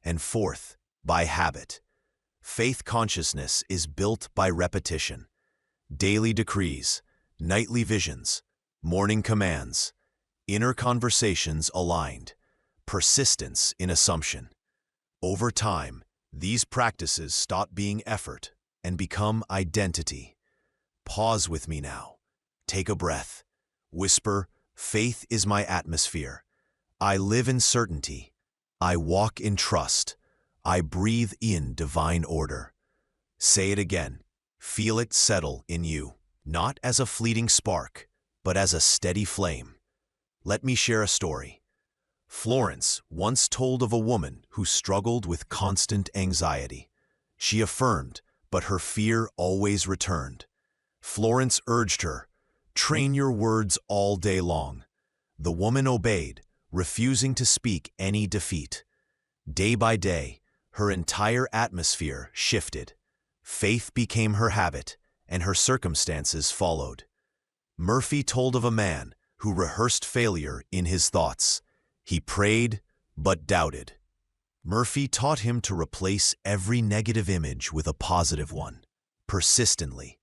Speaker 1: And fourth, by habit. Faith consciousness is built by repetition. Daily decrees, nightly visions, morning commands, inner conversations aligned, persistence in assumption. Over time, these practices stop being effort and become identity. Pause with me now. Take a breath. Whisper, faith is my atmosphere. I live in certainty. I walk in trust. I breathe in divine order. Say it again. Feel it settle in you, not as a fleeting spark, but as a steady flame. Let me share a story. Florence once told of a woman who struggled with constant anxiety. She affirmed, but her fear always returned. Florence urged her, train your words all day long. The woman obeyed, refusing to speak any defeat. Day by day, her entire atmosphere shifted. Faith became her habit, and her circumstances followed. Murphy told of a man who rehearsed failure in his thoughts. He prayed, but doubted. Murphy taught him to replace every negative image with a positive one, persistently.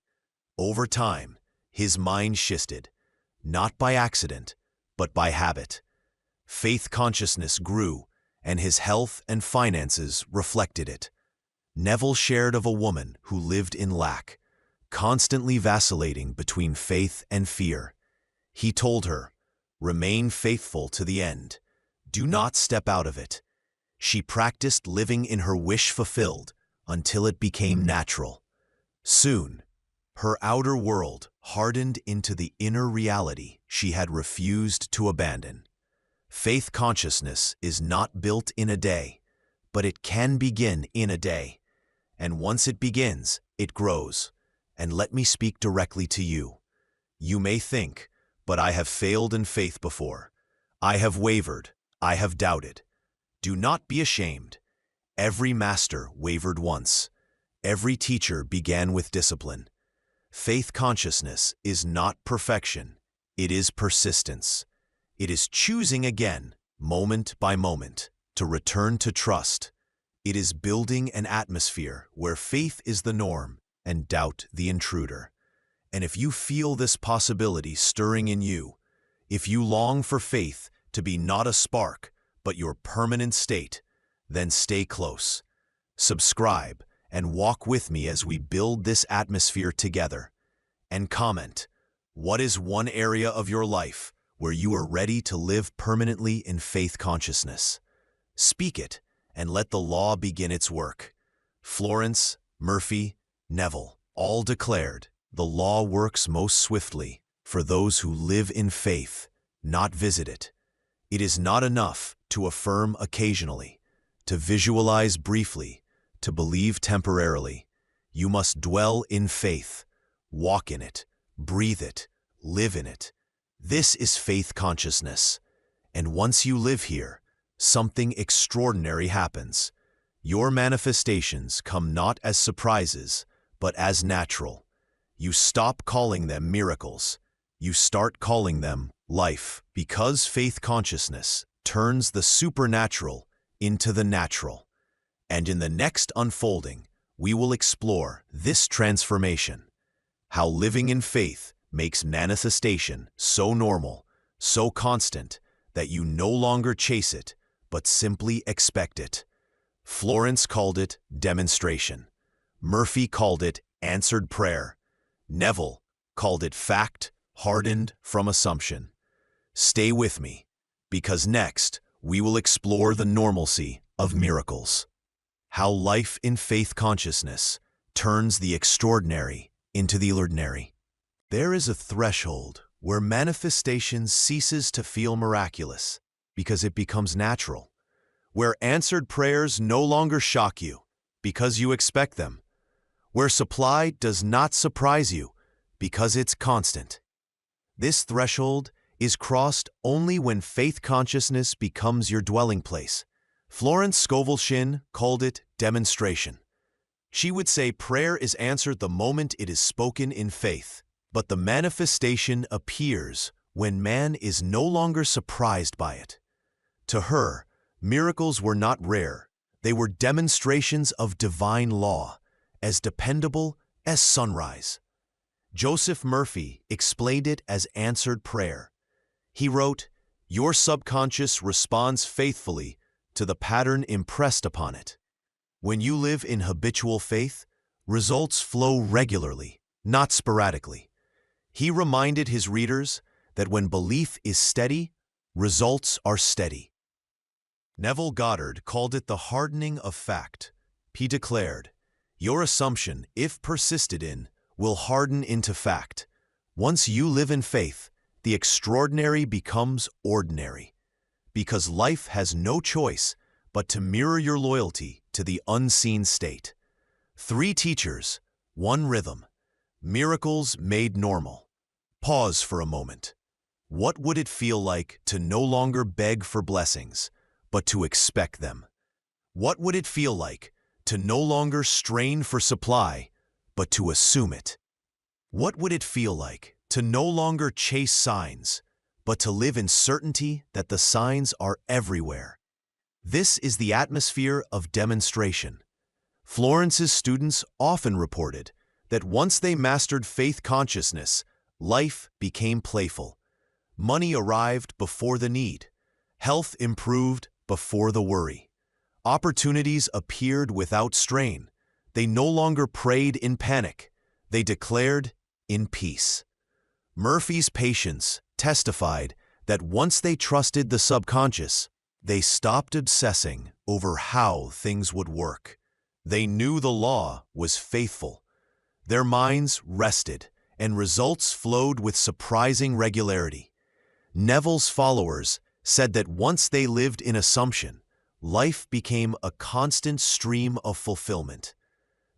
Speaker 1: Over time, his mind shifted, not by accident, but by habit. Faith consciousness grew, and his health and finances reflected it. Neville shared of a woman who lived in lack, constantly vacillating between faith and fear. He told her, "Remain faithful to the end. Do not step out of it." She practiced living in her wish fulfilled until it became natural. Soon, her outer world hardened into the inner reality she had refused to abandon. Faith consciousness is not built in a day, but it can begin in a day. And once it begins, it grows. And let me speak directly to you. You may think, "But I have failed in faith before. I have wavered. I have doubted." Do not be ashamed. Every master wavered once. Every teacher began with discipline. Faith consciousness is not perfection. It is persistence. It is choosing again, moment by moment, to return to trust. It is building an atmosphere where faith is the norm and doubt the intruder. And if you feel this possibility stirring in you, if you long for faith to be not a spark, but your permanent state, then stay close. Subscribe and walk with me as we build this atmosphere together. And comment, what is one area of your life where you are ready to live permanently in faith consciousness? Speak it and let the law begin its work. Florence, Murphy, Neville all declared, the law works most swiftly for those who live in faith, not visit it. It is not enough to affirm occasionally, to visualize briefly, to believe temporarily. You must dwell in faith, walk in it, breathe it, live in it. This is faith consciousness. And once you live here, something extraordinary happens. Your manifestations come not as surprises, but as natural. You stop calling them miracles. You start calling them life, because faith consciousness turns the supernatural into the natural. And in the next unfolding, we will explore this transformation, how living in faith makes manifestation so normal, so constant, that you no longer chase it, but simply expect it. Florence called it demonstration. Murphy called it answered prayer. Neville called it fact hardened from assumption. Stay with me, because next we will explore the normalcy of miracles. How life in faith consciousness turns the extraordinary into the ordinary. There is a threshold where manifestation ceases to feel miraculous because it becomes natural, where answered prayers no longer shock you because you expect them, where supply does not surprise you because it's constant. This threshold is crossed only when faith consciousness becomes your dwelling place. Florence Scovel Shinn called it demonstration. She would say prayer is answered the moment it is spoken in faith, but the manifestation appears when man is no longer surprised by it. To her, miracles were not rare. They were demonstrations of divine law, as dependable as sunrise. Joseph Murphy explained it as answered prayer. He wrote, "Your subconscious responds faithfully to the pattern impressed upon it. When you live in habitual faith, results flow regularly, not sporadically." He reminded his readers that when belief is steady, results are steady. Neville Goddard called it the hardening of fact. He declared, "Your assumption, if persisted in, will harden into fact. Once you live in faith, the extraordinary becomes ordinary, because life has no choice but to mirror your loyalty to the unseen state." 3 teachers, 1 rhythm. Miracles made normal. Pause for a moment. What would it feel like to no longer beg for blessings, but to expect them? What would it feel like to no longer strain for supply, but to assume it? What would it feel like to no longer chase signs, but to live in certainty that the signs are everywhere? This is the atmosphere of demonstration. Florence's students often reported that once they mastered faith consciousness, life became playful. Money arrived before the need. Health improved before the worry. Opportunities appeared without strain. They no longer prayed in panic. They declared in peace. Murphy's patients testified that once they trusted the subconscious, they stopped obsessing over how things would work. They knew the law was faithful. Their minds rested, and results flowed with surprising regularity. Neville's followers said that once they lived in assumption, life became a constant stream of fulfillment.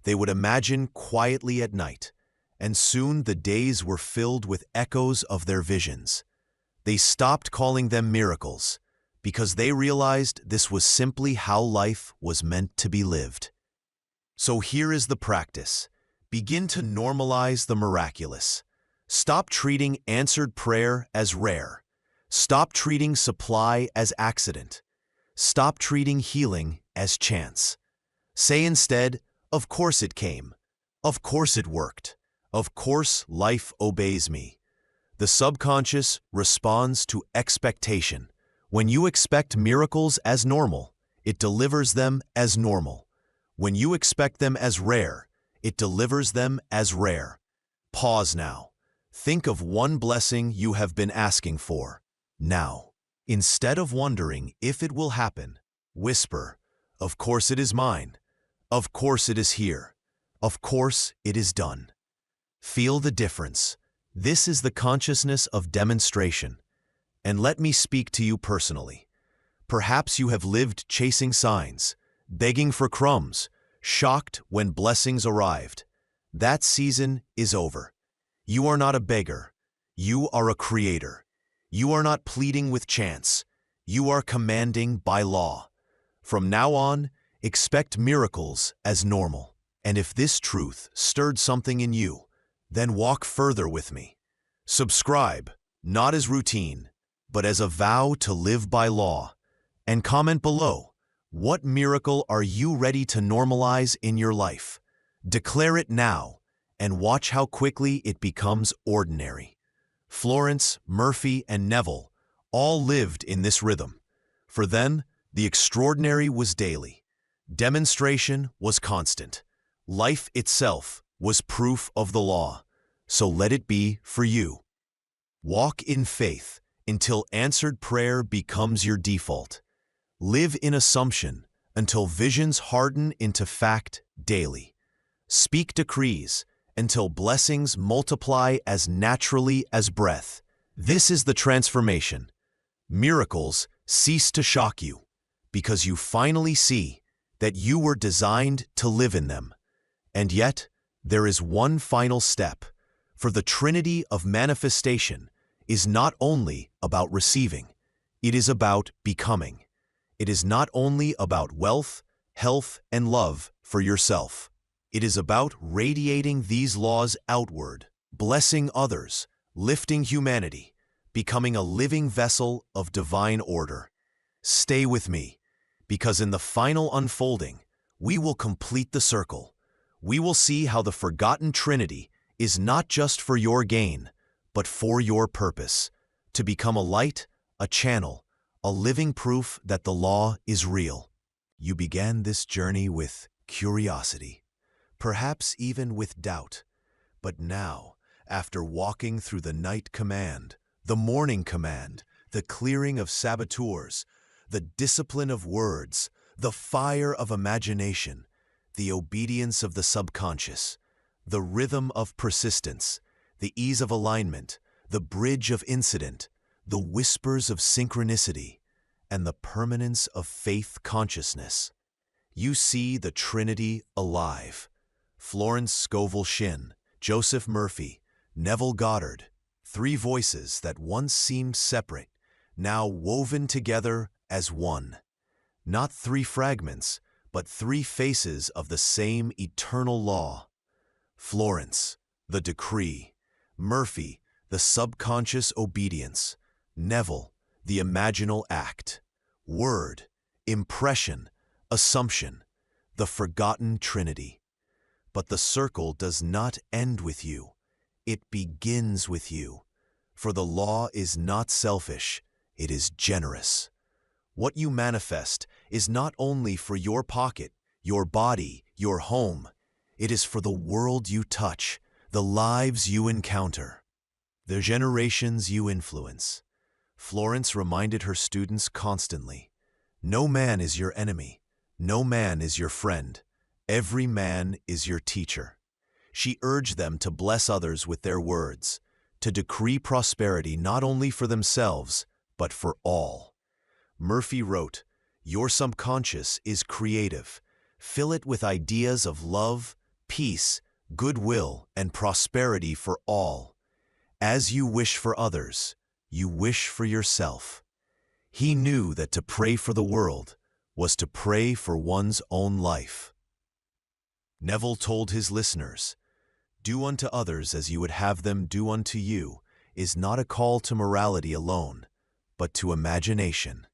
Speaker 1: They would imagine quietly at night, and soon the days were filled with echoes of their visions. They stopped calling them miracles, because they realized this was simply how life was meant to be lived. So here is the practice. Begin to normalize the miraculous. Stop treating answered prayer as rare. Stop treating supply as accident. Stop treating healing as chance. Say instead, of course it came. Of course it worked. Of course life obeys me. The subconscious responds to expectation. When you expect miracles as normal, it delivers them as normal. When you expect them as rare, it delivers them as rare. Pause now. Think of one blessing you have been asking for. Now, instead of wondering if it will happen, whisper, of course it is mine. Of course it is here. Of course it is done. Feel the difference. This is the consciousness of demonstration. And let me speak to you personally. Perhaps you have lived chasing signs, begging for crumbs, shocked when blessings arrived. That season is over. You are not a beggar. You are a creator. You are not pleading with chance. You are commanding by law. From now on, expect miracles as normal. And if this truth stirred something in you, then walk further with me. Subscribe, not as routine, but as a vow to live by law. And comment below, what miracle are you ready to normalize in your life? Declare it now, and watch how quickly it becomes ordinary. Florence, Murphy, and Neville all lived in this rhythm. For them, the extraordinary was daily. Demonstration was constant. Life itself was proof of the law. So let it be for you. Walk in faith until answered prayer becomes your default. Live in assumption until visions harden into fact daily. Speak decrees until blessings multiply as naturally as breath. This is the transformation. Miracles cease to shock you because you finally see that you were designed to live in them. And yet, there is one final step, for the trinity of manifestation is not only about receiving, it is about becoming. It is not only about wealth, health, and love for yourself. It is about radiating these laws outward, blessing others, lifting humanity, becoming a living vessel of divine order. Stay with me, because in the final unfolding, we will complete the circle. We will see how the forgotten trinity is not just for your gain, but for your purpose, to become a light, a channel, a living proof that the law is real. You began this journey with curiosity, perhaps even with doubt. But now, after walking through the night command, the morning command, the clearing of saboteurs, the discipline of words, the fire of imagination, the obedience of the subconscious, the rhythm of persistence, the ease of alignment, the bridge of incident, the whispers of synchronicity, and the permanence of faith consciousness, you see the Trinity alive. Florence Scovel Shinn, Joseph Murphy, Neville Goddard, three voices that once seemed separate, now woven together as one. Not three fragments, but three faces of the same eternal law. Florence, the decree. Murphy, the subconscious obedience. Neville, the imaginal act. Word, impression, assumption, the forgotten trinity. But the circle does not end with you. It begins with you. For the law is not selfish, it is generous. What you manifest is not only for your pocket, your body, your home. It is for the world you touch, the lives you encounter, the generations you influence. Florence reminded her students constantly, no man is your enemy, no man is your friend, every man is your teacher. She urged them to bless others with their words, to decree prosperity not only for themselves, but for all. Murphy wrote, "Your subconscious is creative. Fill it with ideas of love, peace, goodwill, and prosperity for all. As you wish for others, you wish for yourself." He knew that to pray for the world was to pray for one's own life. Neville told his listeners, "Do unto others as you would have them do unto you," is not a call to morality alone, but to imagination.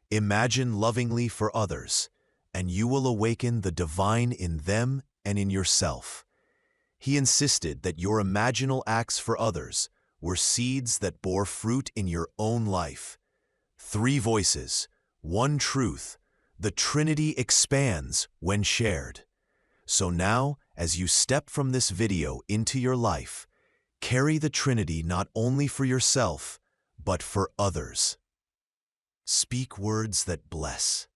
Speaker 1: Imagine lovingly for others, and you will awaken the divine in them and in yourself. He insisted that your imaginal acts for others were seeds that bore fruit in your own life. 3 voices, 1 truth. The Trinity expands when shared. So now, as you step from this video into your life, carry the Trinity not only for yourself, but for others. Speak words that bless.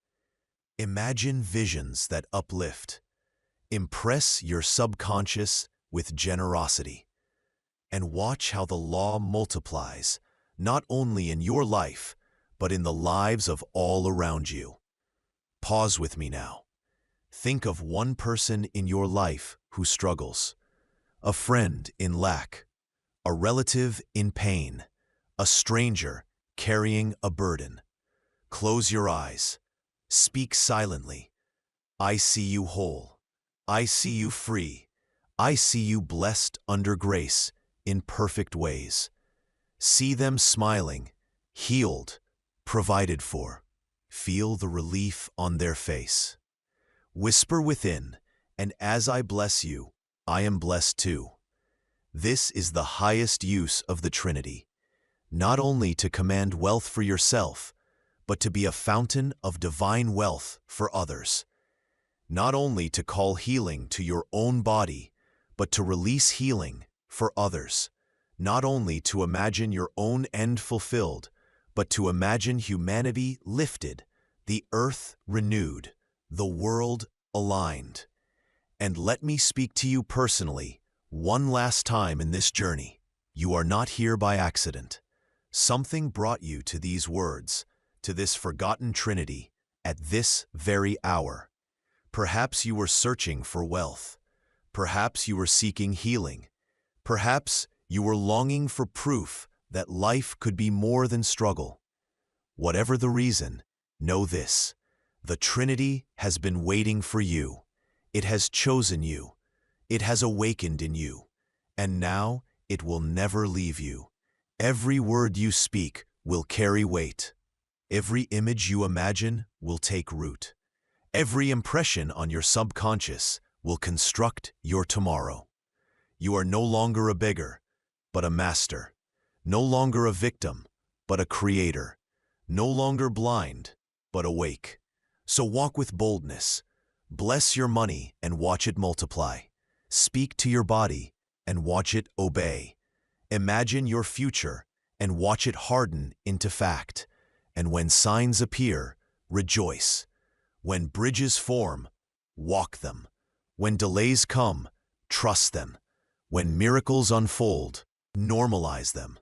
Speaker 1: Imagine visions that uplift. Impress your subconscious with generosity. And watch how the law multiplies, not only in your life, but in the lives of all around you. Pause with me now. Think of one person in your life who struggles, a friend in lack, a relative in pain, a stranger carrying a burden. Close your eyes. Speak silently. I see you whole. I see you free. I see you blessed under grace in perfect ways. See them smiling, healed, provided for. Feel the relief on their face. Whisper within, and as I bless you, I am blessed too. This is the highest use of the Trinity, not only to command wealth for yourself, but to be a fountain of divine wealth for others. Not only to call healing to your own body, but to release healing for others. Not only to imagine your own end fulfilled, but to imagine humanity lifted, the earth renewed, the world aligned. And let me speak to you personally, one last time in this journey. You are not here by accident. Something brought you to these words, to this forgotten Trinity, at this very hour. Perhaps you were searching for wealth. Perhaps you were seeking healing. Perhaps you were longing for proof that life could be more than struggle. Whatever the reason, know this: the Trinity has been waiting for you. It has chosen you. It has awakened in you. And now it will never leave you. Every word you speak will carry weight. Every image you imagine will take root. Every impression on your subconscious will construct your tomorrow. You are no longer a beggar, but a master. No longer a victim, but a creator. No longer blind, but awake. So walk with boldness. Bless your money and watch it multiply. Speak to your body and watch it obey. Imagine your future and watch it harden into fact. And when signs appear, rejoice. When bridges form, walk them. When delays come, trust them. When miracles unfold, normalize them.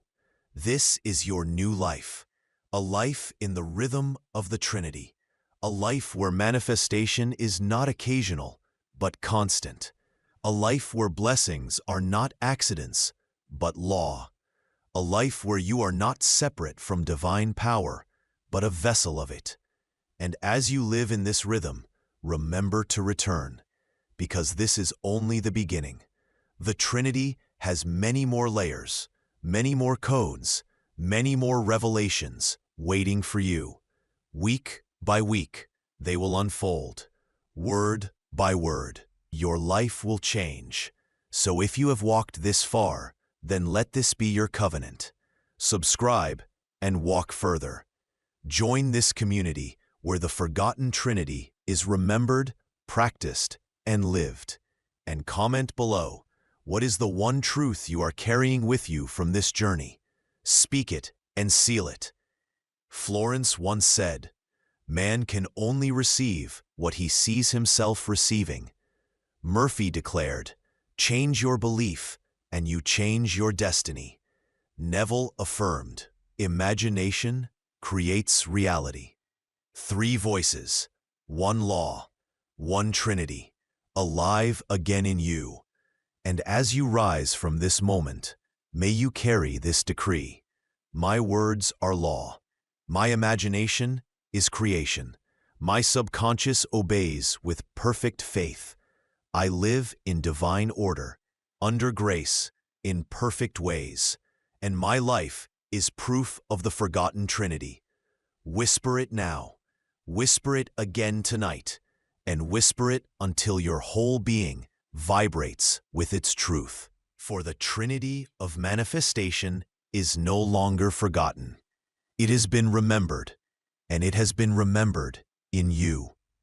Speaker 1: This is your new life, a life in the rhythm of the Trinity, a life where manifestation is not occasional, but constant, a life where blessings are not accidents, but law, a life where you are not separate from divine power, but a vessel of it. And as you live in this rhythm, remember to return, because this is only the beginning. The Trinity has many more layers, many more codes, many more revelations waiting for you. Week by week, they will unfold. Word by word, your life will change. So if you have walked this far, then let this be your covenant. Subscribe and walk further. Join this community where the forgotten Trinity is remembered, practiced, and lived. And comment below, what is the one truth you are carrying with you from this journey? Speak it and seal it. Florence once said, "Man can only receive what he sees himself receiving." Murphy declared, "Change your belief, and you change your destiny." Neville affirmed, "Imagination creates reality." Three voices, one law, one Trinity, alive again in you. And as you rise from this moment, may you carry this decree: my words are law. My imagination is creation. My subconscious obeys with perfect faith. I live in divine order, under grace, in perfect ways, and my life is proof of the forgotten Trinity. Whisper it now, whisper it again tonight, and whisper it until your whole being vibrates with its truth. For the Trinity of manifestation is no longer forgotten. It has been remembered, and it has been remembered in you.